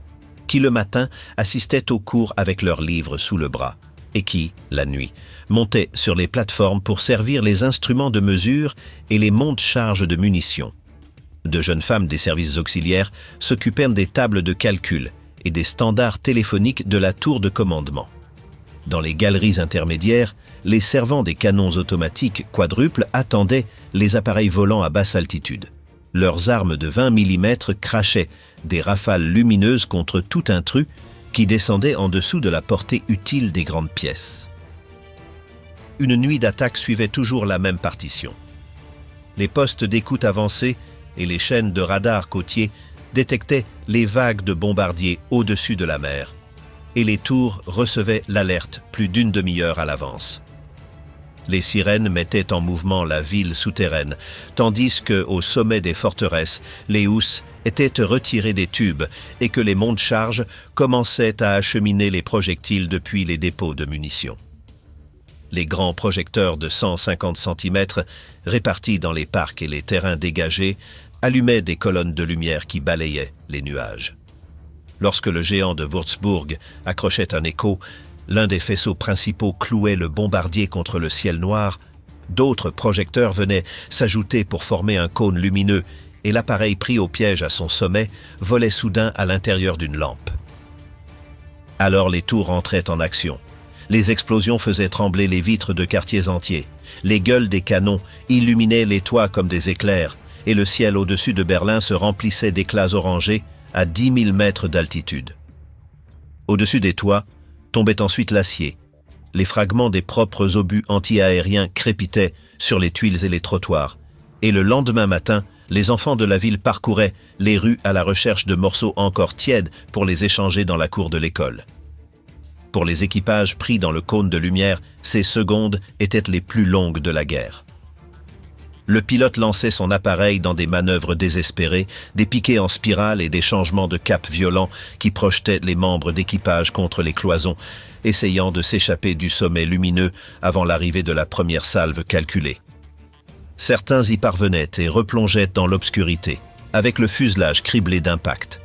qui le matin assistaient aux cours avec leurs livres sous le bras, et qui, la nuit, montaient sur les plateformes pour servir les instruments de mesure et les monte-charges de munitions. De jeunes femmes des services auxiliaires s'occupèrent des tables de calcul et des standards téléphoniques de la tour de commandement. Dans les galeries intermédiaires, les servants des canons automatiques quadruples attendaient les appareils volants à basse altitude. Leurs armes de 20 mm crachaient des rafales lumineuses contre tout intrus qui descendait en dessous de la portée utile des grandes pièces. Une nuit d'attaque suivait toujours la même partition. Les postes d'écoute avancés et les chaînes de radars côtiers détectaient les vagues de bombardiers au-dessus de la mer, et les tours recevaient l'alerte plus d'une demi-heure à l'avance. Les sirènes mettaient en mouvement la ville souterraine, tandis que, au sommet des forteresses, les housses étaient retirées des tubes et que les monte-charges commençaient à acheminer les projectiles depuis les dépôts de munitions. Les grands projecteurs de 150 cm, répartis dans les parcs et les terrains dégagés, allumaient des colonnes de lumière qui balayaient les nuages. Lorsque le géant de Würzburg accrochait un écho, l'un des faisceaux principaux clouait le bombardier contre le ciel noir, d'autres projecteurs venaient s'ajouter pour former un cône lumineux et l'appareil pris au piège à son sommet volait soudain à l'intérieur d'une lampe. Alors les tours entraient en action. Les explosions faisaient trembler les vitres de quartiers entiers. Les gueules des canons illuminaient les toits comme des éclairs et le ciel au-dessus de Berlin se remplissait d'éclats orangés à 10 000 mètres d'altitude. Au-dessus des toits tombait ensuite l'acier. Les fragments des propres obus anti-aériens crépitaient sur les tuiles et les trottoirs. Et le lendemain matin, les enfants de la ville parcouraient les rues à la recherche de morceaux encore tièdes pour les échanger dans la cour de l'école. Pour les équipages pris dans le cône de lumière, ces secondes étaient les plus longues de la guerre. Le pilote lançait son appareil dans des manœuvres désespérées, des piquets en spirale et des changements de cap violents qui projetaient les membres d'équipage contre les cloisons, essayant de s'échapper du sommet lumineux avant l'arrivée de la première salve calculée. Certains y parvenaient et replongeaient dans l'obscurité, avec le fuselage criblé d'impacts.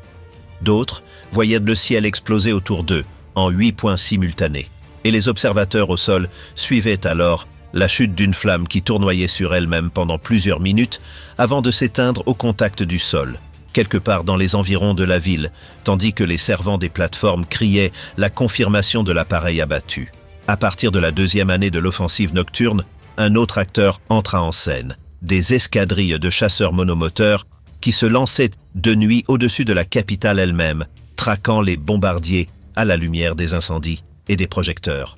D'autres voyaient le ciel exploser autour d'eux, en 8 points simultanés, et les observateurs au sol suivaient alors la chute d'une flamme qui tournoyait sur elle-même pendant plusieurs minutes avant de s'éteindre au contact du sol, quelque part dans les environs de la ville, tandis que les servants des plateformes criaient la confirmation de l'appareil abattu. À partir de la deuxième année de l'offensive nocturne, un autre acteur entra en scène, des escadrilles de chasseurs monomoteurs qui se lançaient de nuit au-dessus de la capitale elle-même, traquant les bombardiers à la lumière des incendies et des projecteurs.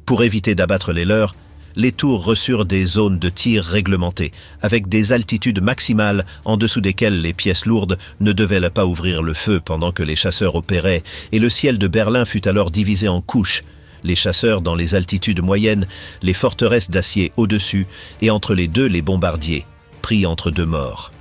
Pour éviter d'abattre les leurs, les tours reçurent des zones de tir réglementées, avec des altitudes maximales en dessous desquelles les pièces lourdes ne devaient pas ouvrir le feu pendant que les chasseurs opéraient, et le ciel de Berlin fut alors divisé en couches, les chasseurs dans les altitudes moyennes, les forteresses d'acier au-dessus, et entre les deux les bombardiers, pris entre deux morts.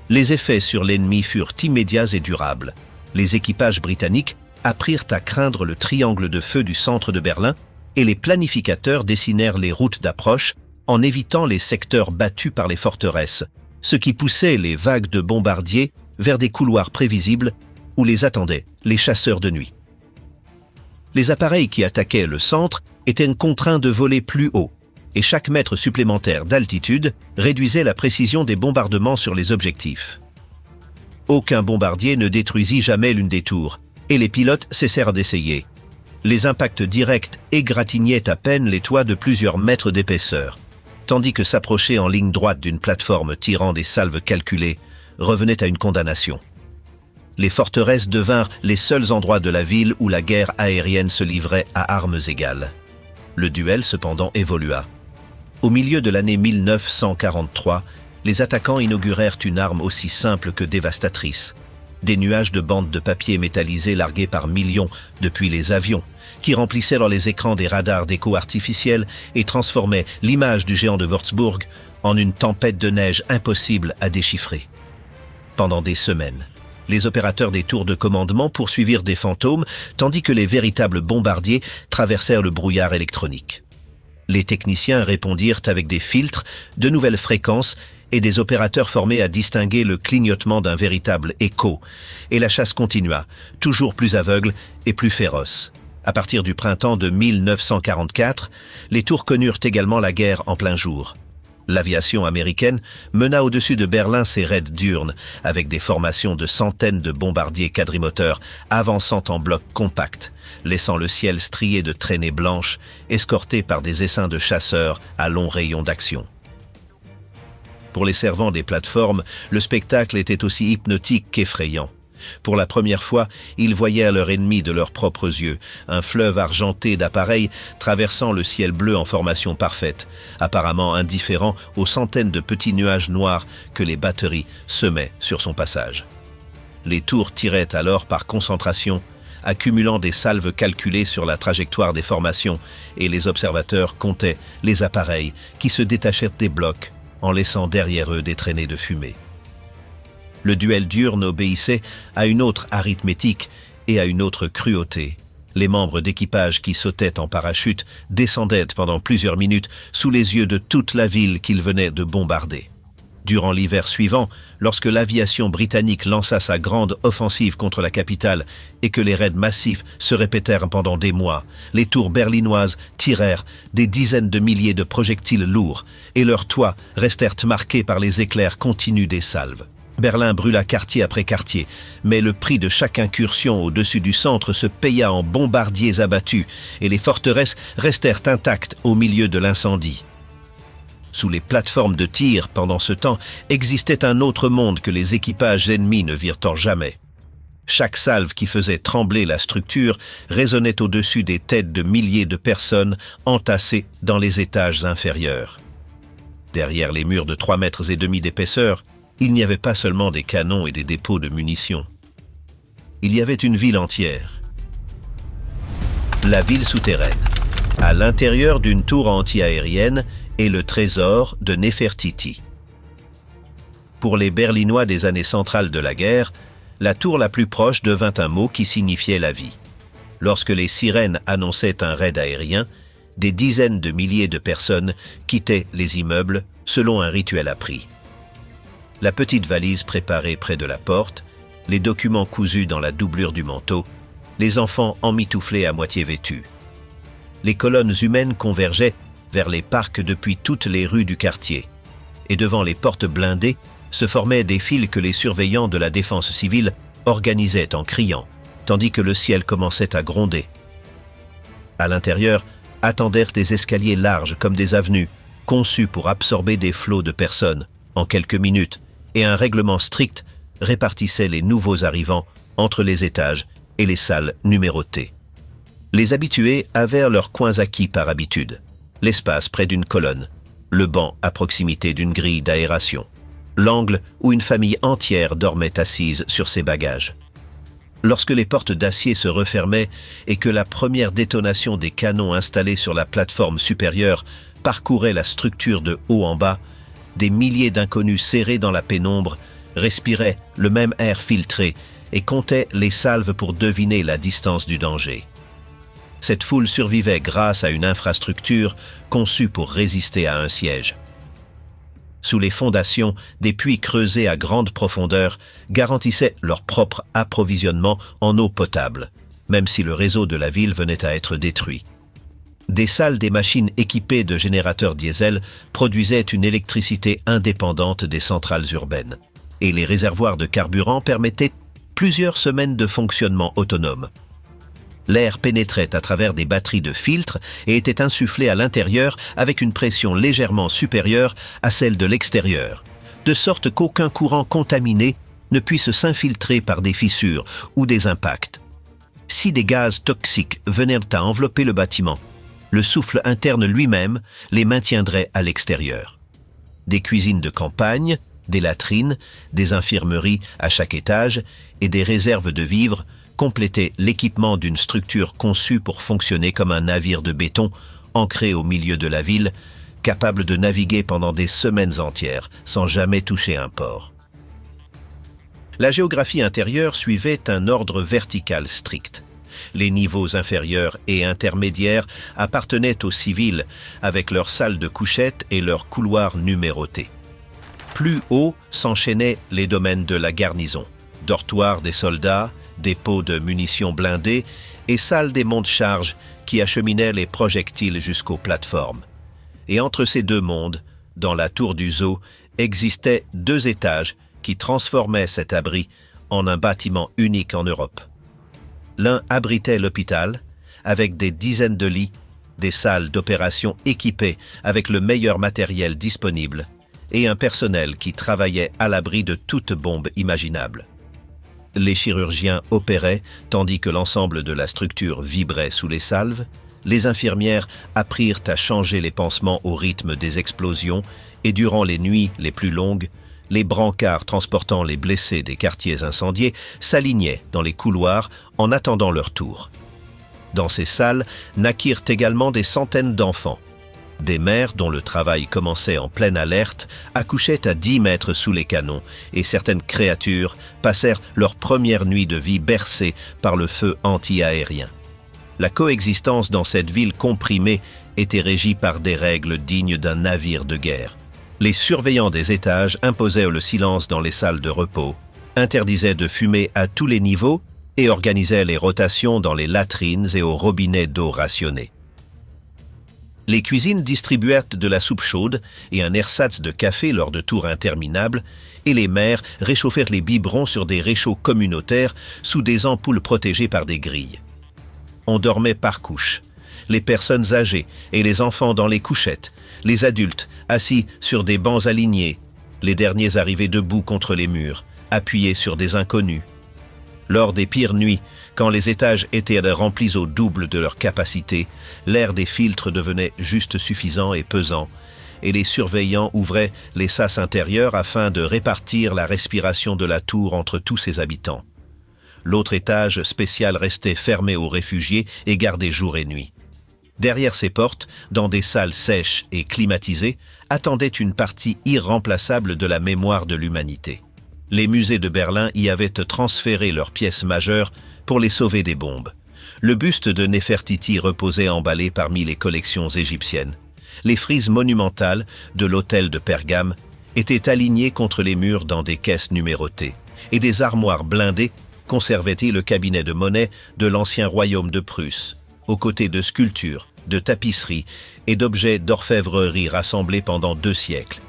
Les effets sur l'ennemi furent immédiats et durables. Les équipages britanniques apprirent à craindre le triangle de feu du centre de Berlin et les planificateurs dessinèrent les routes d'approche en évitant les secteurs battus par les forteresses, ce qui poussait les vagues de bombardiers vers des couloirs prévisibles où les attendaient les chasseurs de nuit. Les appareils qui attaquaient le centre étaient contraints de voler plus haut, et chaque mètre supplémentaire d'altitude réduisait la précision des bombardements sur les objectifs. Aucun bombardier ne détruisit jamais l'une des tours, et les pilotes cessèrent d'essayer. Les impacts directs égratignaient à peine les toits de plusieurs mètres d'épaisseur, tandis que s'approcher en ligne droite d'une plateforme tirant des salves calculées revenait à une condamnation. Les forteresses devinrent les seuls endroits de la ville où la guerre aérienne se livrait à armes égales. Le duel, cependant, évolua. Au milieu de l'année 1943, les attaquants inaugurèrent une arme aussi simple que dévastatrice. Des nuages de bandes de papier métallisé largués par millions depuis les avions, qui remplissaient dans les écrans des radars d'écho artificiels et transformaient l'image du géant de Würzburg en une tempête de neige impossible à déchiffrer. Pendant des semaines, les opérateurs des tours de commandement poursuivirent des fantômes, tandis que les véritables bombardiers traversèrent le brouillard électronique. Les techniciens répondirent avec des filtres, de nouvelles fréquences et des opérateurs formés à distinguer le clignotement d'un véritable écho, et la chasse continua, toujours plus aveugle et plus féroce. À partir du printemps de 1944, les tours connurent également la guerre en plein jour. L'aviation américaine mena au-dessus de Berlin ses raids diurnes, avec des formations de centaines de bombardiers quadrimoteurs avançant en blocs compacts, laissant le ciel strié de traînées blanches, escortés par des essaims de chasseurs à longs rayons d'action. Pour les servants des plateformes, le spectacle était aussi hypnotique qu'effrayant. Pour la première fois, ils voyaient à leur ennemi de leurs propres yeux, un fleuve argenté d'appareils traversant le ciel bleu en formation parfaite, apparemment indifférent aux centaines de petits nuages noirs que les batteries semaient sur son passage. Les tours tiraient alors par concentration, accumulant des salves calculées sur la trajectoire des formations, et les observateurs comptaient les appareils qui se détachèrent des blocs en laissant derrière eux des traînées de fumée. Le duel diurne obéissait à une autre arithmétique et à une autre cruauté. Les membres d'équipage qui sautaient en parachute descendaient pendant plusieurs minutes sous les yeux de toute la ville qu'ils venaient de bombarder. Durant l'hiver suivant, lorsque l'aviation britannique lança sa grande offensive contre la capitale et que les raids massifs se répétèrent pendant des mois, les tours berlinoises tirèrent des dizaines de milliers de projectiles lourds et leurs toits restèrent marqués par les éclairs continus des salves. Berlin brûla quartier après quartier, mais le prix de chaque incursion au-dessus du centre se paya en bombardiers abattus et les forteresses restèrent intactes au milieu de l'incendie. Sous les plateformes de tir, pendant ce temps, existait un autre monde que les équipages ennemis ne virent jamais. Chaque salve qui faisait trembler la structure résonnait au-dessus des têtes de milliers de personnes entassées dans les étages inférieurs. Derrière les murs de 3,5 mètres d'épaisseur, il n'y avait pas seulement des canons et des dépôts de munitions. Il y avait une ville entière. La ville souterraine. À l'intérieur d'une tour anti-aérienne est le trésor de Nefertiti. Pour les Berlinois des années centrales de la guerre, la tour la plus proche devint un mot qui signifiait la vie. Lorsque les sirènes annonçaient un raid aérien, des dizaines de milliers de personnes quittaient les immeubles selon un rituel appris. La petite valise préparée près de la porte, les documents cousus dans la doublure du manteau, les enfants emmitouflés à moitié vêtus. Les colonnes humaines convergeaient vers les parcs depuis toutes les rues du quartier, et devant les portes blindées se formaient des files que les surveillants de la défense civile organisaient en criant, tandis que le ciel commençait à gronder. À l'intérieur attendèrent des escaliers larges comme des avenues, conçus pour absorber des flots de personnes en quelques minutes, et un règlement strict répartissait les nouveaux arrivants entre les étages et les salles numérotées. Les habitués avaient leurs coins acquis par habitude. L'espace près d'une colonne, le banc à proximité d'une grille d'aération, l'angle où une famille entière dormait assise sur ses bagages. Lorsque les portes d'acier se refermaient et que la première détonation des canons installés sur la plateforme supérieure parcourait la structure de haut en bas, des milliers d'inconnus serrés dans la pénombre respiraient le même air filtré et comptaient les salves pour deviner la distance du danger. Cette foule survivait grâce à une infrastructure conçue pour résister à un siège. Sous les fondations, des puits creusés à grande profondeur garantissaient leur propre approvisionnement en eau potable, même si le réseau de la ville venait à être détruit. Des salles des machines équipées de générateurs diesel produisaient une électricité indépendante des centrales urbaines, et les réservoirs de carburant permettaient plusieurs semaines de fonctionnement autonome. L'air pénétrait à travers des batteries de filtres et était insufflé à l'intérieur avec une pression légèrement supérieure à celle de l'extérieur, de sorte qu'aucun courant contaminé ne puisse s'infiltrer par des fissures ou des impacts. Si des gaz toxiques venaient à envelopper le bâtiment, le souffle interne lui-même les maintiendrait à l'extérieur. Des cuisines de campagne, des latrines, des infirmeries à chaque étage et des réserves de vivres complétaient l'équipement d'une structure conçue pour fonctionner comme un navire de béton ancré au milieu de la ville, capable de naviguer pendant des semaines entières sans jamais toucher un port. La géographie intérieure suivait un ordre vertical strict. Les niveaux inférieurs et intermédiaires appartenaient aux civils, avec leurs salles de couchette et leurs couloirs numérotés. Plus haut s'enchaînaient les domaines de la garnison, dortoirs des soldats, dépôts de munitions blindées et salles des monte-charges qui acheminaient les projectiles jusqu'aux plateformes. Et entre ces deux mondes, dans la tour du zoo, existaient 2 étages qui transformaient cet abri en un bâtiment unique en Europe. L'un abritait l'hôpital, avec des dizaines de lits, des salles d'opération équipées avec le meilleur matériel disponible, et un personnel qui travaillait à l'abri de toute bombe imaginable. Les chirurgiens opéraient, tandis que l'ensemble de la structure vibrait sous les salves. Les infirmières apprirent à changer les pansements au rythme des explosions, et durant les nuits les plus longues, Les brancards transportant les blessés des quartiers incendiés s'alignaient dans les couloirs en attendant leur tour. Dans ces salles naquirent également des centaines d'enfants. Des mères, dont le travail commençait en pleine alerte, accouchaient à 10 mètres sous les canons, et certaines créatures passèrent leur première nuit de vie bercées par le feu anti-aérien. La coexistence dans cette ville comprimée était régie par des règles dignes d'un navire de guerre. Les surveillants des étages imposaient le silence dans les salles de repos, interdisaient de fumer à tous les niveaux et organisaient les rotations dans les latrines et aux robinets d'eau rationnés. Les cuisines distribuèrent de la soupe chaude et un ersatz de café lors de tours interminables, et les mères réchauffèrent les biberons sur des réchauds communautaires sous des ampoules protégées par des grilles. On dormait par couche, les personnes âgées et les enfants dans les couchettes, les adultes assis sur des bancs alignés, les derniers arrivés debout contre les murs, appuyés sur des inconnus. Lors des pires nuits, quand les étages étaient remplis au double de leur capacité, l'air des filtres devenait juste suffisant et pesant, et les surveillants ouvraient les sas intérieurs afin de répartir la respiration de la tour entre tous ses habitants. L'autre étage spécial restait fermé aux réfugiés et gardé jour et nuit. Derrière ces portes, dans des salles sèches et climatisées, attendait une partie irremplaçable de la mémoire de l'humanité. Les musées de Berlin y avaient transféré leurs pièces majeures pour les sauver des bombes. Le buste de Néfertiti reposait emballé parmi les collections égyptiennes. Les frises monumentales de l'autel de Pergame étaient alignées contre les murs dans des caisses numérotées, et des armoires blindées conservaient le cabinet de monnaie de l'ancien royaume de Prusse, aux côtés de sculptures, de tapisseries et d'objets d'orfèvrerie rassemblés pendant 2 siècles.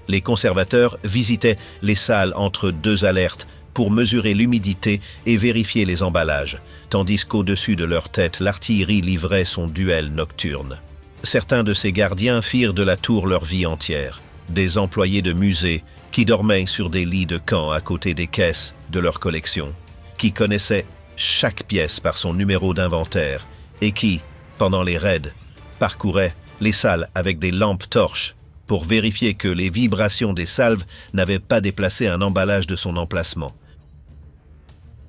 Les conservateurs visitaient les salles entre 2 alertes pour mesurer l'humidité et vérifier les emballages, tandis qu'au-dessus de leur tête, l'artillerie livrait son duel nocturne. Certains de ces gardiens firent de la tour leur vie entière, des employés de musée qui dormaient sur des lits de camp à côté des caisses de leur collection, qui connaissaient chaque pièce par son numéro d'inventaire et qui, pendant les raids, parcouraient les salles avec des lampes torches pour vérifier que les vibrations des salves n'avaient pas déplacé un emballage de son emplacement.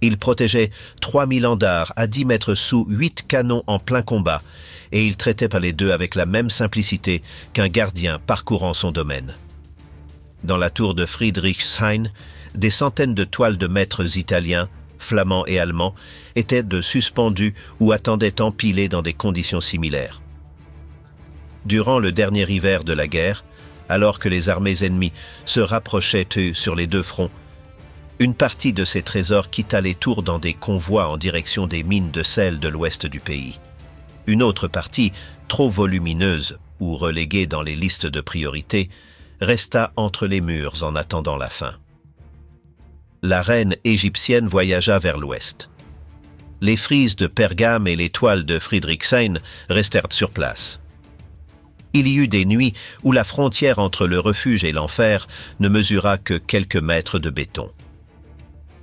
Il protégeait 3000 handards à 10 mètres sous 8 canons en plein combat, et il traitait pas les deux avec la même simplicité qu'un gardien parcourant son domaine. Dans la tour de Friedrichshain, des centaines de toiles de maîtres italiens, flamands et allemands étaient suspendus ou attendaient empilés dans des conditions similaires. Durant le dernier hiver de la guerre, alors que les armées ennemies se rapprochaient sur les 2 fronts, une partie de ces trésors quitta les tours dans des convois en direction des mines de sel de l'ouest du pays. Une autre partie, trop volumineuse ou reléguée dans les listes de priorité, resta entre les murs en attendant la fin. La reine égyptienne voyagea vers l'ouest. Les frises de Pergame et les toiles de Friedrichshain restèrent sur place. Il y eut des nuits où la frontière entre le refuge et l'enfer ne mesura que quelques mètres de béton.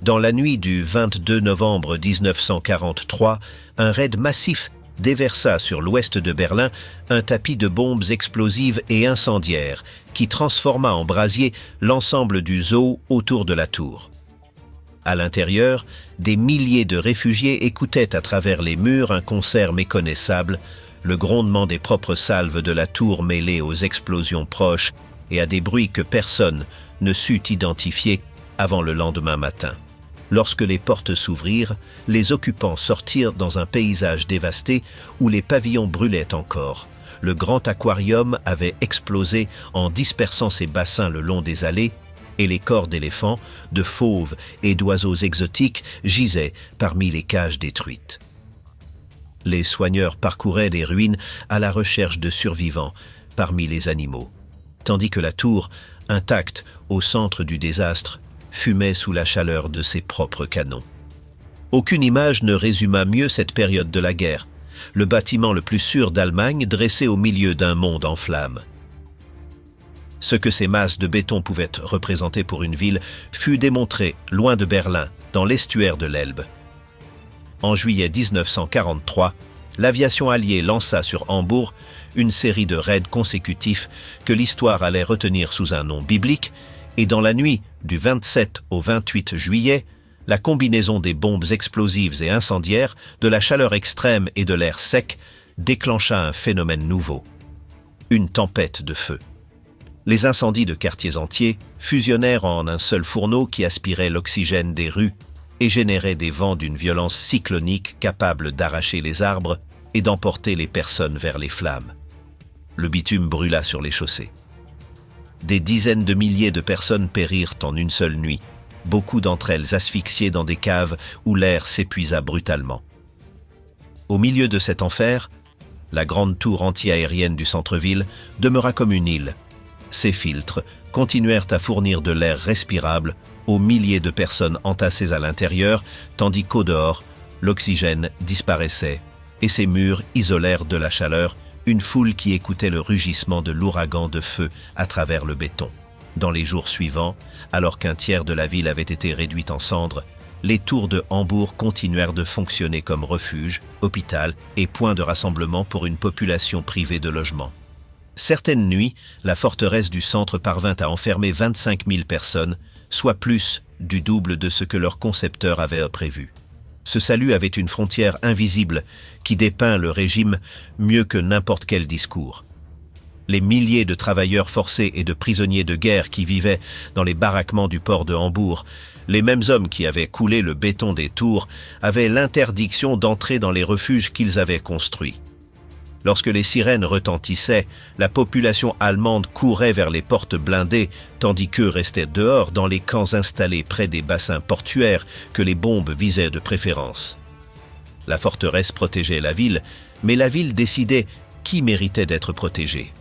Dans la nuit du 22 novembre 1943, un raid massif déversa sur l'ouest de Berlin un tapis de bombes explosives et incendiaires qui transforma en brasier l'ensemble du zoo autour de la tour. À l'intérieur, des milliers de réfugiés écoutaient à travers les murs un concert méconnaissable, le grondement des propres salves de la tour mêlé aux explosions proches et à des bruits que personne ne sut identifier avant le lendemain matin. Lorsque les portes s'ouvrirent, les occupants sortirent dans un paysage dévasté où les pavillons brûlaient encore. Le grand aquarium avait explosé en dispersant ses bassins le long des allées, et les corps d'éléphants, de fauves et d'oiseaux exotiques gisaient parmi les cages détruites. Les soigneurs parcouraient les ruines à la recherche de survivants parmi les animaux, tandis que la tour, intacte au centre du désastre, fumait sous la chaleur de ses propres canons. Aucune image ne résuma mieux cette période de la guerre, le bâtiment le plus sûr d'Allemagne dressé au milieu d'un monde en flammes. Ce que ces masses de béton pouvaient représenter pour une ville fut démontré loin de Berlin, dans l'estuaire de l'Elbe. En juillet 1943, l'aviation alliée lança sur Hambourg une série de raids consécutifs que l'histoire allait retenir sous un nom biblique Et dans la nuit du 27 au 28 juillet, la combinaison des bombes explosives et incendiaires, de la chaleur extrême et de l'air sec déclencha un phénomène nouveau. Une tempête de feu. Les incendies de quartiers entiers fusionnèrent en un seul fourneau qui aspirait l'oxygène des rues et générait des vents d'une violence cyclonique capables d'arracher les arbres et d'emporter les personnes vers les flammes. Le bitume brûla sur les chaussées. Des dizaines de milliers de personnes périrent en une seule nuit, beaucoup d'entre elles asphyxiées dans des caves où l'air s'épuisa brutalement. Au milieu de cet enfer, la grande tour anti-aérienne du centre-ville demeura comme une île. Ses filtres continuèrent à fournir de l'air respirable aux milliers de personnes entassées à l'intérieur, tandis qu'au dehors, l'oxygène disparaissait et ses murs isolèrent de la chaleur une foule qui écoutait le rugissement de l'ouragan de feu à travers le béton. Dans les jours suivants, alors qu'un tiers de la ville avait été réduit en cendres, les tours de Hambourg continuèrent de fonctionner comme refuge, hôpital et point de rassemblement pour une population privée de logement. Certaines nuits, la forteresse du centre parvint à enfermer 25 000 personnes, soit plus du double de ce que leur concepteur avait prévu. Ce salut avait une frontière invisible qui dépeint le régime mieux que n'importe quel discours. Les milliers de travailleurs forcés et de prisonniers de guerre qui vivaient dans les baraquements du port de Hambourg, les mêmes hommes qui avaient coulé le béton des tours, avaient l'interdiction d'entrer dans les refuges qu'ils avaient construits. Lorsque les sirènes retentissaient, la population allemande courait vers les portes blindées, tandis qu'eux restaient dehors dans les camps installés près des bassins portuaires que les bombes visaient de préférence. La forteresse protégeait la ville, mais la ville décidait qui méritait d'être protégé.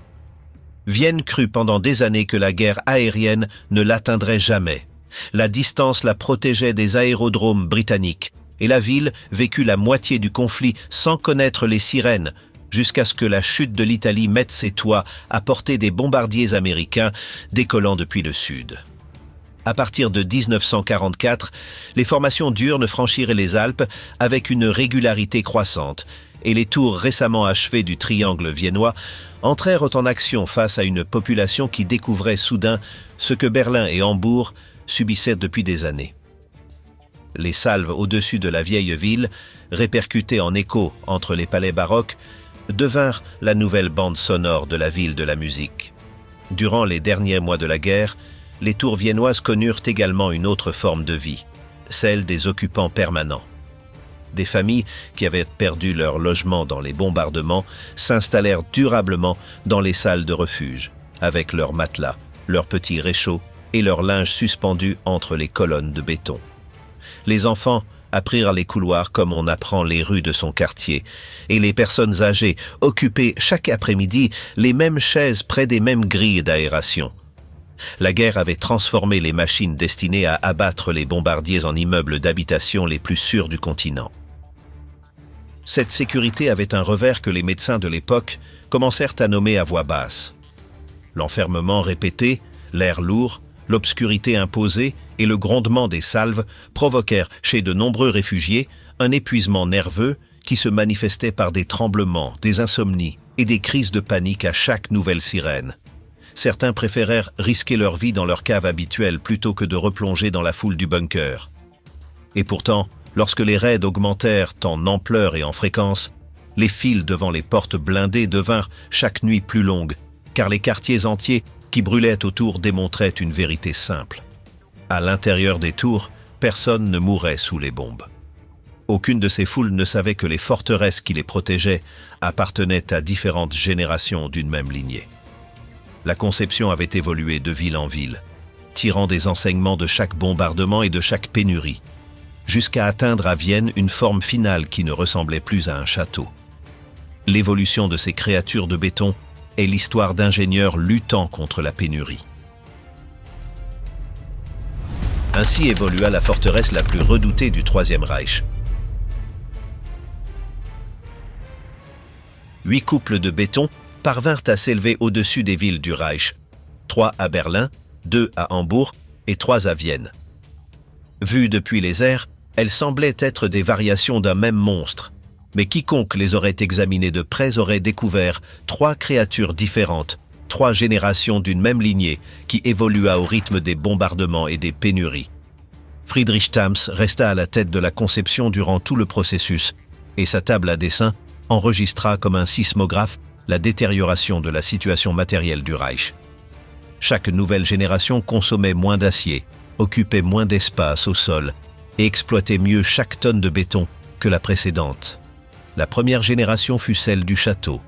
Vienne crut pendant des années que la guerre aérienne ne l'atteindrait jamais. La distance la protégeait des aérodromes britanniques, et la ville vécut la moitié du conflit sans connaître les sirènes, jusqu'à ce que la chute de l'Italie mette ses toits à portée des bombardiers américains décollant depuis le sud. À partir de 1944, les formations diurnes franchirent les Alpes avec une régularité croissante, et les tours récemment achevées du triangle viennois entrèrent en action face à une population qui découvrait soudain ce que Berlin et Hambourg subissaient depuis des années. Les salves au-dessus de la vieille ville, répercutées en écho entre les palais baroques, devinrent la nouvelle bande sonore de la ville de la musique. Durant les derniers mois de la guerre, les tours viennoises connurent également une autre forme de vie, celle des occupants permanents. Des familles qui avaient perdu leur logement dans les bombardements s'installèrent durablement dans les salles de refuge, avec leurs matelas, leurs petits réchauds et leur linge suspendu entre les colonnes de béton. Les enfants apprirent les couloirs comme on apprend les rues de son quartier, et les personnes âgées occupaient chaque après-midi les mêmes chaises près des mêmes grilles d'aération. La guerre avait transformé les machines destinées à abattre les bombardiers en immeubles d'habitation les plus sûrs du continent. Cette sécurité avait un revers que les médecins de l'époque commencèrent à nommer à voix basse. L'enfermement répété, l'air lourd, l'obscurité imposée et le grondement des salves provoquèrent chez de nombreux réfugiés un épuisement nerveux qui se manifestait par des tremblements, des insomnies et des crises de panique à chaque nouvelle sirène. Certains préférèrent risquer leur vie dans leur cave habituelle plutôt que de replonger dans la foule du bunker. Et pourtant, lorsque les raids augmentèrent en ampleur et en fréquence, les files devant les portes blindées devinrent chaque nuit plus longues, car les quartiers entiers qui brûlaient autour démontraient une vérité simple. À l'intérieur des tours, personne ne mourait sous les bombes. Aucune de ces foules ne savait que les forteresses qui les protégeaient appartenaient à différentes générations d'une même lignée. La conception avait évolué de ville en ville, tirant des enseignements de chaque bombardement et de chaque pénurie, jusqu'à atteindre à Vienne une forme finale qui ne ressemblait plus à un château. L'évolution de ces créatures de béton est l'histoire d'ingénieurs luttant contre la pénurie. Ainsi évolua la forteresse la plus redoutée du Troisième Reich. 8 couples de béton parvinrent à s'élever au-dessus des villes du Reich, 3 à Berlin, 2 à Hambourg et 3 à Vienne. Vues depuis les airs, elles semblaient être des variations d'un même monstre, mais quiconque les aurait examinées de près aurait découvert 3 créatures différentes, 3 générations d'une même lignée qui évolua au rythme des bombardements et des pénuries. Friedrich Thams resta à la tête de la conception durant tout le processus et sa table à dessin enregistra comme un sismographe la détérioration de la situation matérielle du Reich. Chaque nouvelle génération consommait moins d'acier, occupait moins d'espace au sol et exploitait mieux chaque tonne de béton que la précédente. La première génération fut celle du château,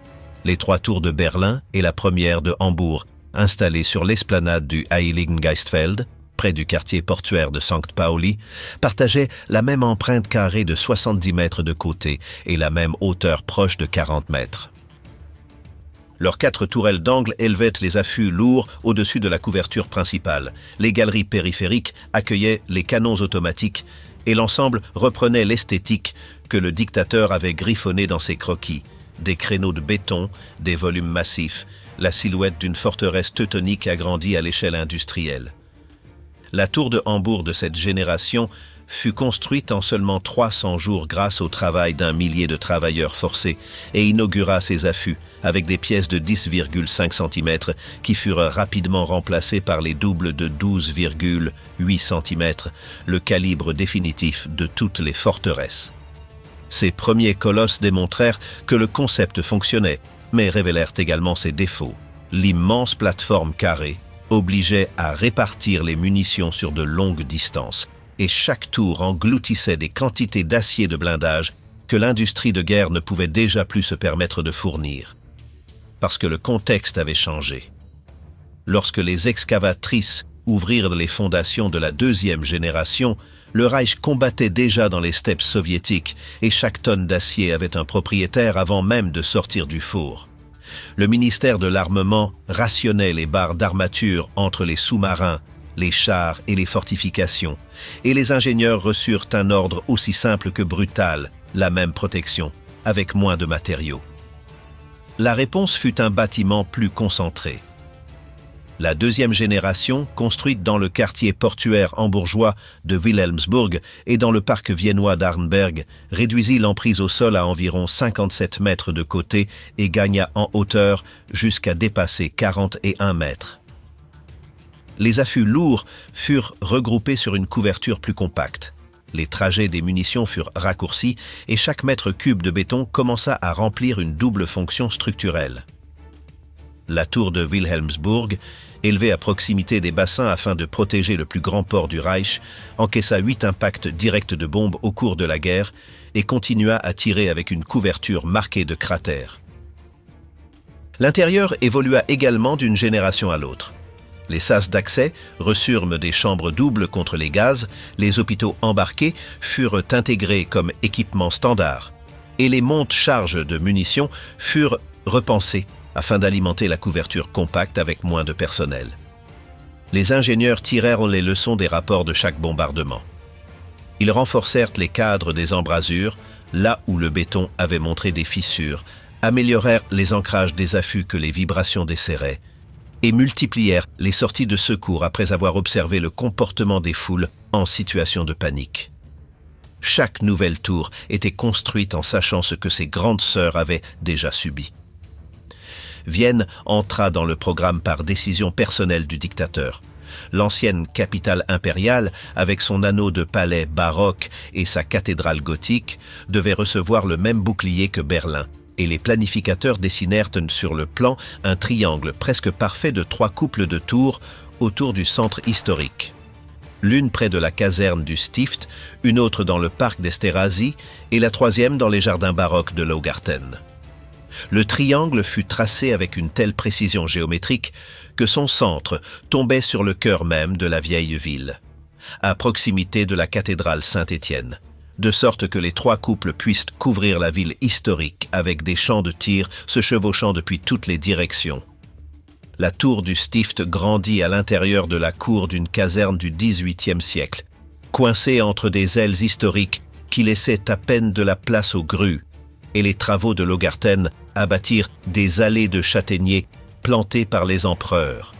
les 3 tours de Berlin et la première de Hambourg, installées sur l'esplanade du Heiligengeistfeld, près du quartier portuaire de St. Pauli, partageaient la même empreinte carrée de 70 mètres de côté et la même hauteur proche de 40 mètres. Leurs 4 tourelles d'angle élevaient les affûts lourds au-dessus de la couverture principale. Les galeries périphériques accueillaient les canons automatiques et l'ensemble reprenait l'esthétique que le dictateur avait griffonnée dans ses croquis. Des créneaux de béton, des volumes massifs, la silhouette d'une forteresse teutonique agrandie à l'échelle industrielle. La tour de Hambourg de cette génération fut construite en seulement 300 jours grâce au travail d'un millier de travailleurs forcés et inaugura ses affûts avec des pièces de 10,5 cm qui furent rapidement remplacées par les doubles de 12,8 cm, le calibre définitif de toutes les forteresses. Ces premiers colosses démontrèrent que le concept fonctionnait, mais révélèrent également ses défauts. L'immense plateforme carrée obligeait à répartir les munitions sur de longues distances, et chaque tour engloutissait des quantités d'acier de blindage que l'industrie de guerre ne pouvait déjà plus se permettre de fournir. Parce que le contexte avait changé. Lorsque les excavatrices ouvrirent les fondations de la 2e génération, le Reich combattait déjà dans les steppes soviétiques et chaque tonne d'acier avait un propriétaire avant même de sortir du four. Le ministère de l'Armement rationnait les barres d'armature entre les sous-marins, les chars et les fortifications, et les ingénieurs reçurent un ordre aussi simple que brutal, la même protection, avec moins de matériaux. La réponse fut un bâtiment plus concentré. La 2e génération, construite dans le quartier portuaire hambourgeois de Wilhelmsburg et dans le parc viennois d'Arnberg, réduisit l'emprise au sol à environ 57 mètres de côté et gagna en hauteur jusqu'à dépasser 41 mètres. Les affûts lourds furent regroupés sur une couverture plus compacte. Les trajets des munitions furent raccourcis et chaque mètre cube de béton commença à remplir une double fonction structurelle. La tour de Wilhelmsburg, élevée à proximité des bassins afin de protéger le plus grand port du Reich, encaissa 8 impacts directs de bombes au cours de la guerre et continua à tirer avec une couverture marquée de cratères. L'intérieur évolua également d'une génération à l'autre. Les sas d'accès reçurent des chambres doubles contre les gaz, les hôpitaux embarqués furent intégrés comme équipement standard, et les monte-charges de munitions furent repensées afin d'alimenter la couverture compacte avec moins de personnel. Les ingénieurs tirèrent les leçons des rapports de chaque bombardement. Ils renforcèrent les cadres des embrasures, là où le béton avait montré des fissures, améliorèrent les ancrages des affûts que les vibrations desserraient, et multiplièrent les sorties de secours après avoir observé le comportement des foules en situation de panique. Chaque nouvelle tour était construite en sachant ce que ses grandes sœurs avaient déjà subi. Vienne entra dans le programme par décision personnelle du dictateur. L'ancienne capitale impériale, avec son anneau de palais baroque et sa cathédrale gothique, devait recevoir le même bouclier que Berlin, et les planificateurs dessinèrent sur le plan un triangle presque parfait de 3 couples de tours autour du centre historique. L'une près de la caserne du Stift, une autre dans le parc d'Esterházy et la 3e dans les jardins baroques de Laugarten. Le triangle fut tracé avec une telle précision géométrique que son centre tombait sur le cœur même de la vieille ville, à proximité de la cathédrale Saint-Étienne, de sorte que les 3 couples puissent couvrir la ville historique avec des champs de tir se chevauchant depuis toutes les directions. La tour du Stift grandit à l'intérieur de la cour d'une caserne du XVIIIe siècle, coincée entre des ailes historiques qui laissaient à peine de la place aux grues, et les travaux de Laugarten à bâtir des allées de châtaigniers plantées par les empereurs.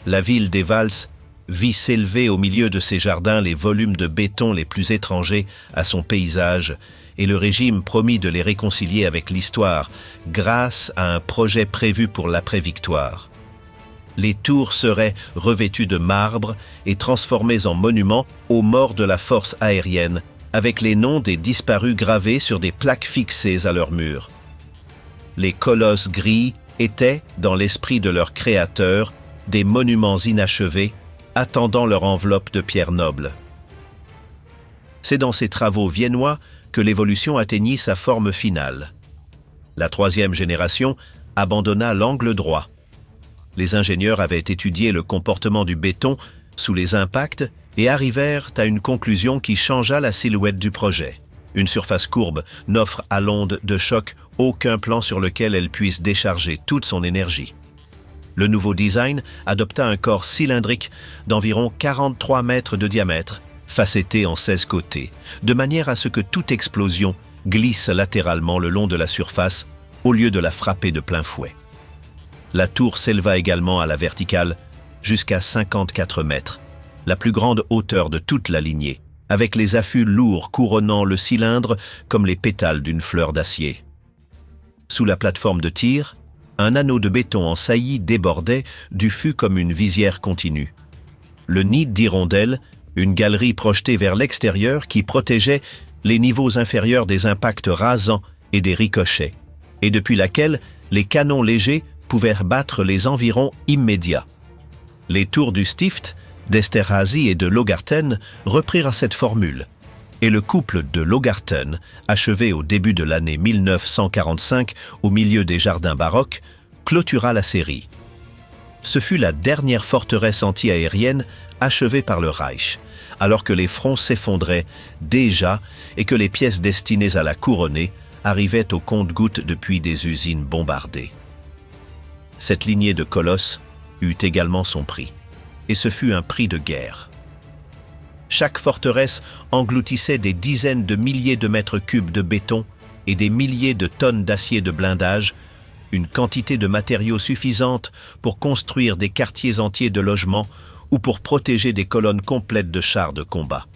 La ville des Vals vit s'élever au milieu de ses jardins les volumes de béton les plus étrangers à son paysage, et le régime promit de les réconcilier avec l'histoire grâce à un projet prévu pour l'après-victoire. Les tours seraient revêtues de marbre et transformées en monuments aux morts de la force aérienne, avec les noms des disparus gravés sur des plaques fixées à leurs murs. Les colosses gris étaient, dans l'esprit de leurs créateurs, des monuments inachevés, attendant leur enveloppe de pierres nobles. C'est dans ces travaux viennois que l'évolution atteignit sa forme finale. La troisième génération abandonna l'angle droit. Les ingénieurs avaient étudié le comportement du béton sous les impacts et arrivèrent à une conclusion qui changea la silhouette du projet. Une surface courbe n'offre à l'onde de choc aucun plan sur lequel elle puisse décharger toute son énergie. Le nouveau design adopta un corps cylindrique d'environ 43 mètres de diamètre, facetté en 16 côtés, de manière à ce que toute explosion glisse latéralement le long de la surface au lieu de la frapper de plein fouet. La tour s'éleva également à la verticale jusqu'à 54 mètres, la plus grande hauteur de toute la lignée, avec les affûts lourds couronnant le cylindre comme les pétales d'une fleur d'acier. Sous la plateforme de tir, un anneau de béton en saillie débordait du fût comme une visière continue. Le nid d'hirondelle, une galerie projetée vers l'extérieur qui protégeait les niveaux inférieurs des impacts rasants et des ricochets, et depuis laquelle les canons légers pouvaient battre les environs immédiats. Les tours du Stift, d'Esterházy et de Logarten reprirent cette formule, et le couple de Logarten, achevé au début de l'année 1945 au milieu des jardins baroques, clôtura la série. Ce fut la dernière forteresse anti-aérienne achevée par le Reich, alors que les fronts s'effondraient déjà et que les pièces destinées à la couronner arrivaient au compte-gouttes depuis des usines bombardées. Cette lignée de colosses eut également son prix, et ce fut un prix de guerre. Chaque forteresse engloutissait des dizaines de milliers de mètres cubes de béton et des milliers de tonnes d'acier de blindage, une quantité de matériaux suffisante pour construire des quartiers entiers de logements ou pour protéger des colonnes complètes de chars de combat.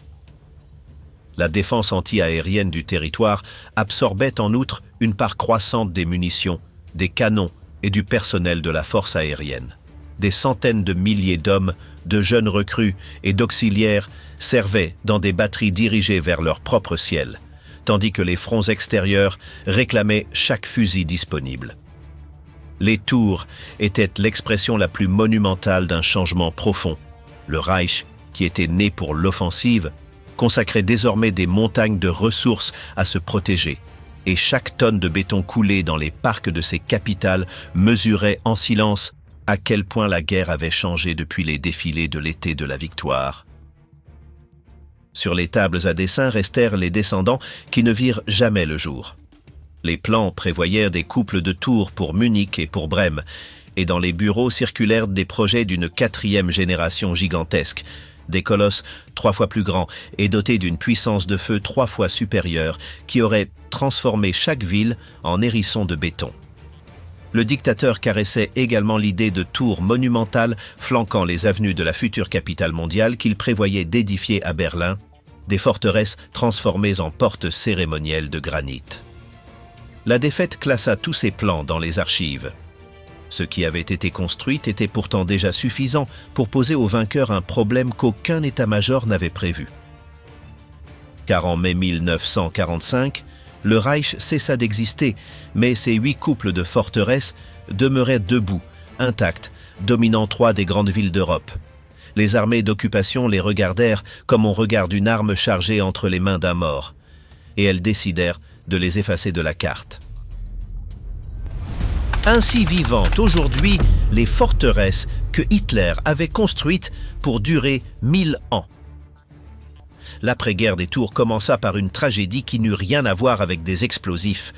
La défense anti-aérienne du territoire absorbait en outre une part croissante des munitions, des canons et du personnel de la force aérienne. Des centaines de milliers d'hommes, de jeunes recrues et d'auxiliaires servaient dans des batteries dirigées vers leur propre ciel, tandis que les fronts extérieurs réclamaient chaque fusil disponible. Les tours étaient l'expression la plus monumentale d'un changement profond. Le Reich, qui était né pour l'offensive, consacrait désormais des montagnes de ressources à se protéger, et chaque tonne de béton coulée dans les parcs de ses capitales mesurait en silence à quel point la guerre avait changé depuis les défilés de l'été de la victoire. Sur les tables à dessin restèrent les descendants qui ne virent jamais le jour. Les plans prévoyaient des couples de tours pour Munich et pour Brême, et dans les bureaux circulèrent des projets d'une 4e génération gigantesque, des colosses 3 fois plus grands et dotés d'une puissance de feu 3 fois supérieure qui auraient transformé chaque ville en hérisson de béton. Le dictateur caressait également l'idée de tours monumentales flanquant les avenues de la future capitale mondiale qu'il prévoyait d'édifier à Berlin, des forteresses transformées en portes cérémonielles de granit. La défaite classa tous ces plans dans les archives. Ce qui avait été construit était pourtant déjà suffisant pour poser aux vainqueurs un problème qu'aucun état-major n'avait prévu. Car en mai 1945, le Reich cessa d'exister, mais ses 8 couples de forteresses demeuraient debout, intacts, dominant 3 des grandes villes d'Europe. Les armées d'occupation les regardèrent comme on regarde une arme chargée entre les mains d'un mort, et elles décidèrent de les effacer de la carte. Ainsi vivant aujourd'hui les forteresses que Hitler avait construites pour durer 1000 ans. L'après-guerre des tours commença par une tragédie qui n'eut rien à voir avec des explosifs.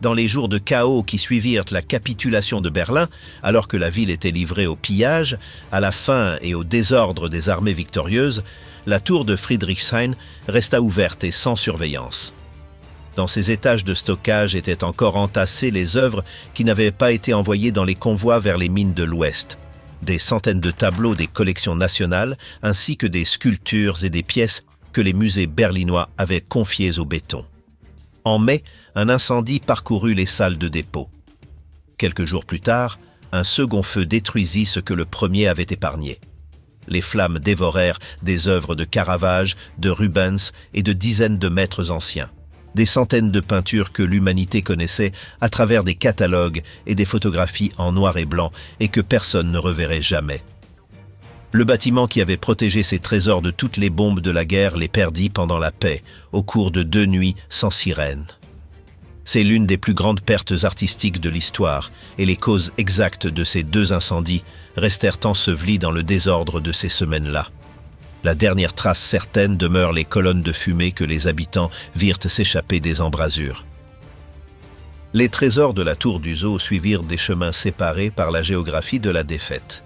Dans les jours de chaos qui suivirent la capitulation de Berlin, alors que la ville était livrée au pillage, à la faim et au désordre des armées victorieuses, la tour de Friedrichshain resta ouverte et sans surveillance. Dans ces étages de stockage étaient encore entassées les œuvres qui n'avaient pas été envoyées dans les convois vers les mines de l'Ouest. Des centaines de tableaux des collections nationales, ainsi que des sculptures et des pièces que les musées berlinois avaient confiées au béton. En mai, un incendie parcourut les salles de dépôt. Quelques jours plus tard, un second feu détruisit ce que le premier avait épargné. Les flammes dévorèrent des œuvres de Caravage, de Rubens et de dizaines de maîtres anciens. Des centaines de peintures que l'humanité connaissait à travers des catalogues et des photographies en noir et blanc et que personne ne reverrait jamais. Le bâtiment qui avait protégé ces trésors de toutes les bombes de la guerre les perdit pendant la paix, au cours de 2 nuits sans sirène. C'est l'une des plus grandes pertes artistiques de l'histoire, et les causes exactes de ces 2 incendies restèrent ensevelies dans le désordre de ces semaines-là. La dernière trace certaine demeure les colonnes de fumée que les habitants virent s'échapper des embrasures. Les trésors de la tour du Zoo suivirent des chemins séparés par la géographie de la défaite.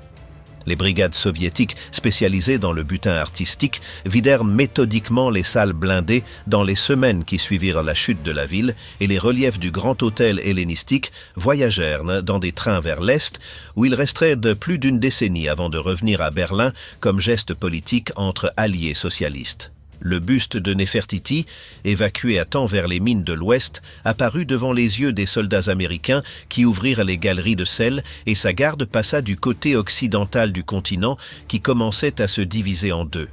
Les brigades soviétiques spécialisées dans le butin artistique vidèrent méthodiquement les salles blindées dans les semaines qui suivirent la chute de la ville et les reliefs du grand hôtel hellénistique voyagèrent dans des trains vers l'Est où ils resteraient de plus d'une décennie avant de revenir à Berlin comme geste politique entre alliés socialistes. Le buste de Néfertiti, évacué à temps vers les mines de l'Ouest, apparut devant les yeux des soldats américains qui ouvrirent les galeries de sel et sa garde passa du côté occidental du continent qui commençait à se diviser en 2.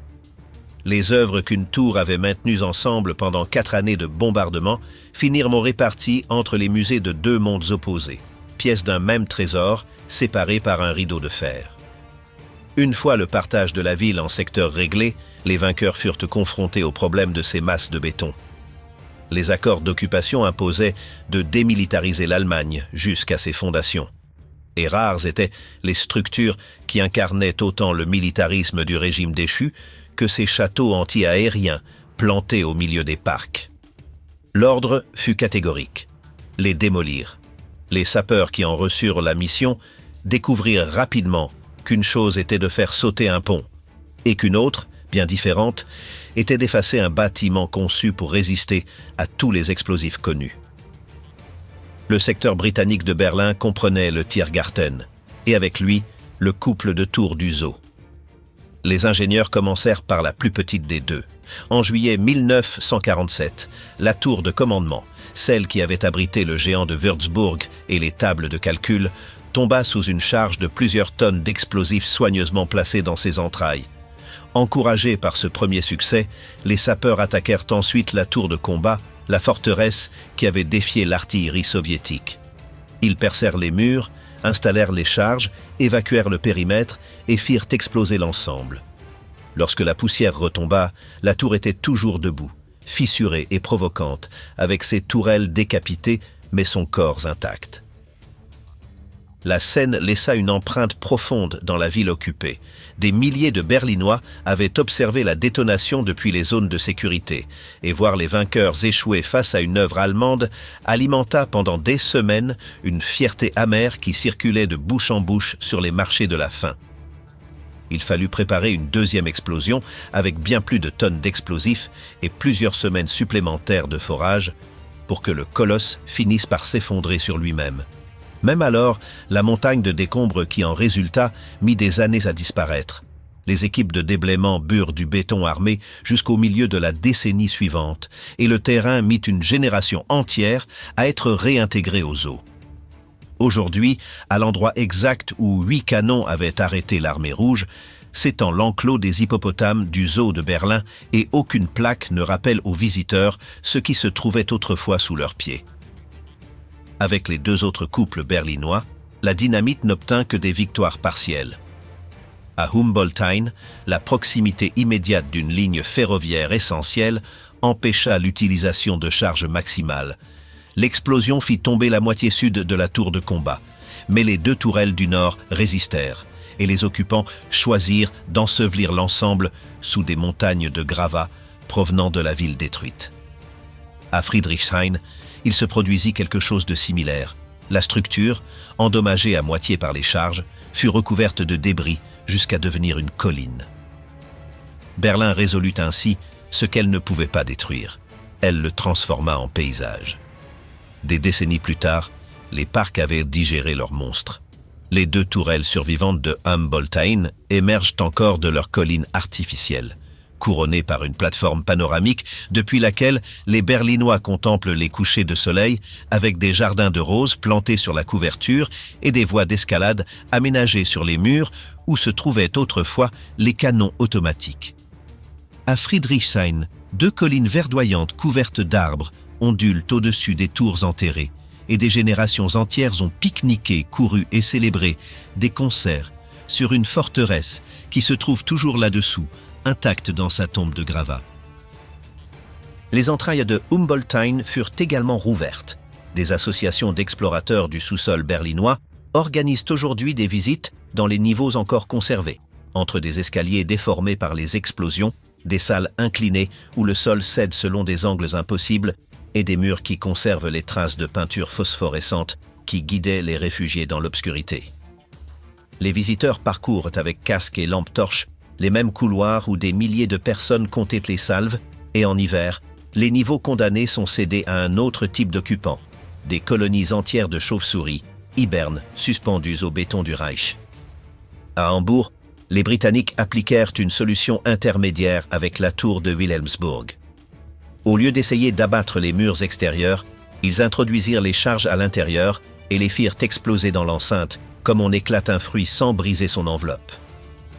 Les œuvres qu'une tour avait maintenues ensemble pendant 4 années de bombardement finirent réparties entre les musées de 2 mondes opposés, pièces d'un même trésor séparées par un rideau de fer. Une fois le partage de la ville en secteurs réglés, les vainqueurs furent confrontés au problème de ces masses de béton. Les accords d'occupation imposaient de démilitariser l'Allemagne jusqu'à ses fondations. Et rares étaient les structures qui incarnaient autant le militarisme du régime déchu que ces châteaux anti-aériens plantés au milieu des parcs. L'ordre fut catégorique. Les démolir. Les sapeurs qui en reçurent la mission découvrirent rapidement qu'une chose était de faire sauter un pont, et qu'une autre, bien différente, était d'effacer un bâtiment conçu pour résister à tous les explosifs connus. Le secteur britannique de Berlin comprenait le Tiergarten, et avec lui, le couple de tours du Zoo. Les ingénieurs commencèrent par la plus petite des 2. En juillet 1947, la tour de commandement, celle qui avait abrité le géant de Würzburg et les tables de calcul, tomba sous une charge de plusieurs tonnes d'explosifs soigneusement placés dans ses entrailles. Encouragés par ce premier succès, les sapeurs attaquèrent ensuite la tour de combat, la forteresse qui avait défié l'artillerie soviétique. Ils percèrent les murs, installèrent les charges, évacuèrent le périmètre et firent exploser l'ensemble. Lorsque la poussière retomba, la tour était toujours debout, fissurée et provocante, avec ses tourelles décapitées mais son corps intact. La scène laissa une empreinte profonde dans la ville occupée. Des milliers de Berlinois avaient observé la détonation depuis les zones de sécurité, et voir les vainqueurs échouer face à une œuvre allemande alimenta pendant des semaines une fierté amère qui circulait de bouche en bouche sur les marchés de la faim. Il fallut préparer une 2e explosion avec bien plus de tonnes d'explosifs et plusieurs semaines supplémentaires de forage pour que le colosse finisse par s'effondrer sur lui-même. Même alors, la montagne de décombres qui en résulta mit des années à disparaître. Les équipes de déblaiement burent du béton armé jusqu'au milieu de la décennie suivante, et le terrain mit une génération entière à être réintégré au zoo. Aujourd'hui, à l'endroit exact où 8 canons avaient arrêté l'armée rouge, s'étend l'enclos des hippopotames du zoo de Berlin et aucune plaque ne rappelle aux visiteurs ce qui se trouvait autrefois sous leurs pieds. Avec les 2 autres couples berlinois, la dynamite n'obtint que des victoires partielles. À Humboldthain, la proximité immédiate d'une ligne ferroviaire essentielle empêcha l'utilisation de charges maximales. L'explosion fit tomber la moitié sud de la tour de combat, mais les 2 tourelles du nord résistèrent, et les occupants choisirent d'ensevelir l'ensemble sous des montagnes de gravats provenant de la ville détruite. À Friedrichshain, il se produisit quelque chose de similaire. La structure, endommagée à moitié par les charges, fut recouverte de débris jusqu'à devenir une colline. Berlin résolut ainsi ce qu'elle ne pouvait pas détruire. Elle le transforma en paysage. Des décennies plus tard, les parcs avaient digéré leurs monstres. Les 2 tourelles survivantes de Humboldthain émergent encore de leur colline artificielle, couronnée par une plateforme panoramique depuis laquelle les Berlinois contemplent les couchers de soleil avec des jardins de roses plantés sur la couverture et des voies d'escalade aménagées sur les murs où se trouvaient autrefois les canons automatiques. À Friedrichshain, 2 collines verdoyantes couvertes d'arbres ondulent au-dessus des tours enterrées et des générations entières ont pique-niqué, couru et célébré des concerts sur une forteresse qui se trouve toujours là-dessous, intacte dans sa tombe de gravats. Les entrailles de Humboldthain furent également rouvertes. Des associations d'explorateurs du sous-sol berlinois organisent aujourd'hui des visites dans les niveaux encore conservés, entre des escaliers déformés par les explosions, des salles inclinées où le sol cède selon des angles impossibles et des murs qui conservent les traces de peinture phosphorescente qui guidaient les réfugiés dans l'obscurité. Les visiteurs parcourent avec casque et lampe torche les mêmes couloirs où des milliers de personnes comptaient les salves, et en hiver, les niveaux condamnés sont cédés à un autre type d'occupants, des colonies entières de chauves-souris, hibernes, suspendues au béton du Reich. À Hambourg, les Britanniques appliquèrent une solution intermédiaire avec la tour de Wilhelmsburg. Au lieu d'essayer d'abattre les murs extérieurs, ils introduisirent les charges à l'intérieur et les firent exploser dans l'enceinte, comme on éclate un fruit sans briser son enveloppe.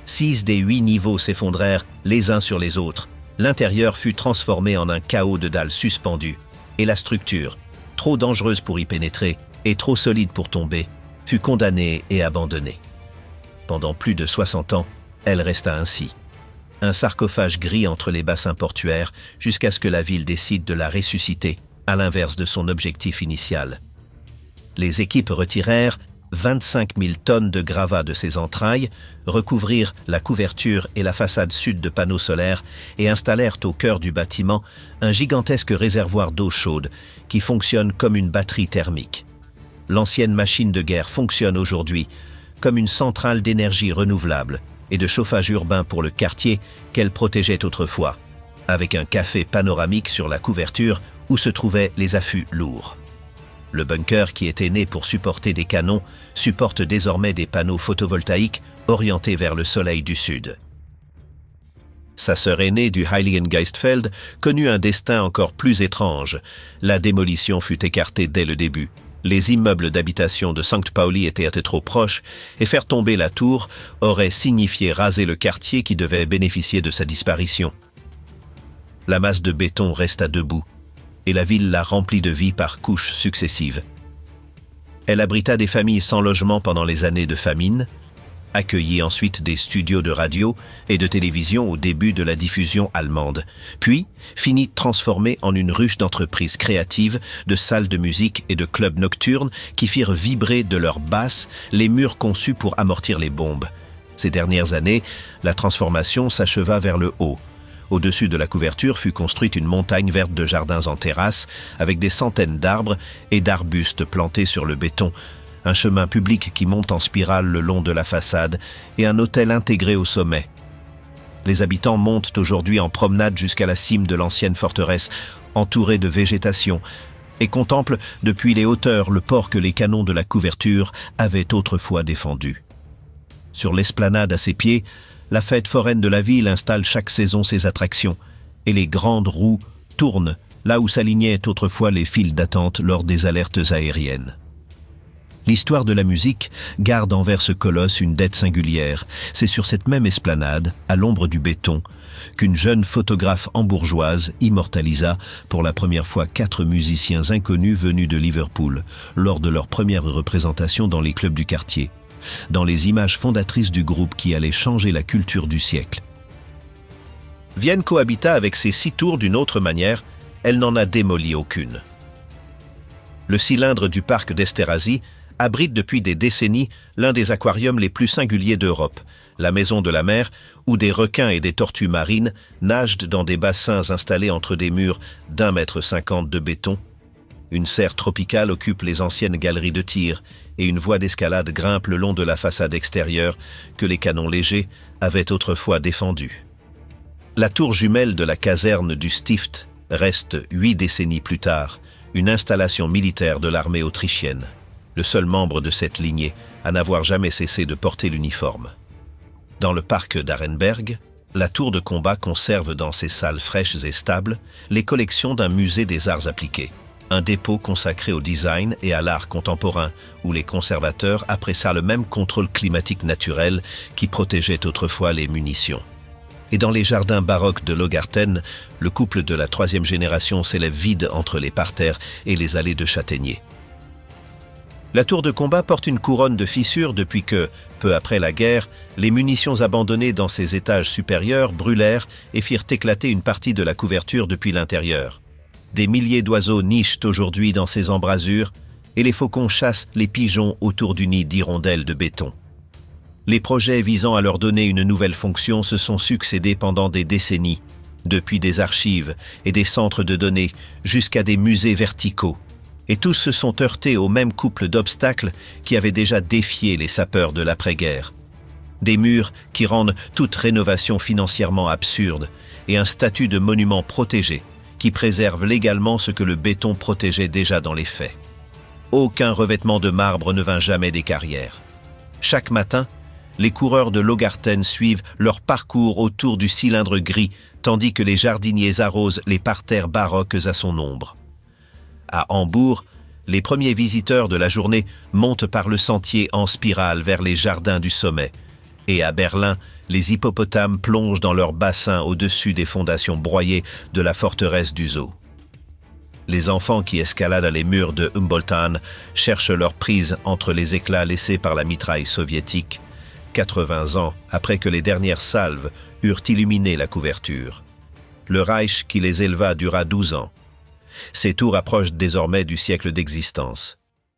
6 des 8 niveaux s'effondrèrent les uns sur les autres. L'intérieur fut transformé en un chaos de dalles suspendues, et la structure, trop dangereuse pour y pénétrer et trop solide pour tomber, fut condamnée et abandonnée. Pendant plus de 60 ans, elle resta ainsi. Un sarcophage gris entre les bassins portuaires jusqu'à ce que la ville décide de la ressusciter, à l'inverse de son objectif initial. Les équipes retirèrent 25 000 tonnes de gravats de ses entrailles, recouvrirent la couverture et la façade sud de panneaux solaires et installèrent au cœur du bâtiment un gigantesque réservoir d'eau chaude qui fonctionne comme une batterie thermique. L'ancienne machine de guerre fonctionne aujourd'hui comme une centrale d'énergie renouvelable et de chauffage urbain pour le quartier qu'elle protégeait autrefois, avec un café panoramique sur la couverture où se trouvaient les affûts lourds. Le bunker qui était né pour supporter des canons supporte désormais des panneaux photovoltaïques orientés vers le soleil du sud. Sa sœur aînée du Heiligengeistfeld connut un destin encore plus étrange. La démolition fut écartée dès le début. Les immeubles d'habitation de St. Pauli étaient trop proches et faire tomber la tour aurait signifié raser le quartier qui devait bénéficier de sa disparition. La masse de béton resta debout et la ville la remplit de vie par couches successives. Elle abrita des familles sans logement pendant les années de famine, accueillit ensuite des studios de radio et de télévision au début de la diffusion allemande, puis finit transformée en une ruche d'entreprises créatives, de salles de musique et de clubs nocturnes qui firent vibrer de leurs basses les murs conçus pour amortir les bombes. Ces dernières années, la transformation s'acheva vers le haut. Au-dessus de la couverture fut construite une montagne verte de jardins en terrasse, avec des centaines d'arbres et d'arbustes plantés sur le béton, un chemin public qui monte en spirale le long de la façade et un hôtel intégré au sommet. Les habitants montent aujourd'hui en promenade jusqu'à la cime de l'ancienne forteresse, entourée de végétation, et contemplent depuis les hauteurs le port que les canons de la couverture avaient autrefois défendu. Sur l'esplanade à ses pieds, la fête foraine de la ville installe chaque saison ses attractions, et les grandes roues tournent là où s'alignaient autrefois les files d'attente lors des alertes aériennes. L'histoire de la musique garde envers ce colosse une dette singulière. C'est sur cette même esplanade, à l'ombre du béton, qu'une jeune photographe hambourgeoise immortalisa pour la première fois 4 musiciens inconnus venus de Liverpool, lors de leur première représentation dans les clubs du quartier, dans les images fondatrices du groupe qui allait changer la culture du siècle. Vienne cohabita avec ses 6 tours d'une autre manière, elle n'en a démoli aucune. Le cylindre du parc d'Esterházy abrite depuis des décennies l'un des aquariums les plus singuliers d'Europe, la Maison de la Mer, où des requins et des tortues marines nagent dans des bassins installés entre des murs d'1,50 m de béton. Une serre tropicale occupe les anciennes galeries de tir et une voie d'escalade grimpe le long de la façade extérieure que les canons légers avaient autrefois défendue. La tour jumelle de la caserne du Stift reste 8 décennies plus tard une installation militaire de l'armée autrichienne, le seul membre de cette lignée à n'avoir jamais cessé de porter l'uniforme. Dans le parc d'Arenberg, la tour de combat conserve dans ses salles fraîches et stables les collections d'un musée des arts appliqués, un dépôt consacré au design et à l'art contemporain, où les conservateurs apprécient le même contrôle climatique naturel qui protégeait autrefois les munitions. Et dans les jardins baroques de Logarten, le couple de la troisième génération s'élève vide entre les parterres et les allées de châtaigniers. La tour de combat porte une couronne de fissures depuis que, peu après la guerre, les munitions abandonnées dans ses étages supérieurs brûlèrent et firent éclater une partie de la couverture depuis l'intérieur. Des milliers d'oiseaux nichent aujourd'hui dans ces embrasures et les faucons chassent les pigeons autour du nid d'hirondelles de béton. Les projets visant à leur donner une nouvelle fonction se sont succédés pendant des décennies, depuis des archives et des centres de données jusqu'à des musées verticaux. Et tous se sont heurtés au même couple d'obstacles qui avaient déjà défié les sapeurs de l'après-guerre. Des murs qui rendent toute rénovation financièrement absurde et un statut de monument protégé qui préserve légalement ce que le béton protégeait déjà dans les faits. Aucun revêtement de marbre ne vint jamais des carrières. Chaque matin, les coureurs de Logarten suivent leur parcours autour du cylindre gris, tandis que les jardiniers arrosent les parterres baroques à son ombre. À Hambourg, les premiers visiteurs de la journée montent par le sentier en spirale vers les jardins du sommet. Et à Berlin, les hippopotames plongent dans leurs bassins au-dessus des fondations broyées de la forteresse du zoo. Les enfants qui escaladent les murs de Humboldthain cherchent leur prise entre les éclats laissés par la mitraille soviétique, 80 ans après que les dernières salves eurent illuminé la couverture. Le Reich qui les éleva dura 12 ans. Ces tours approchent désormais du siècle d'existence.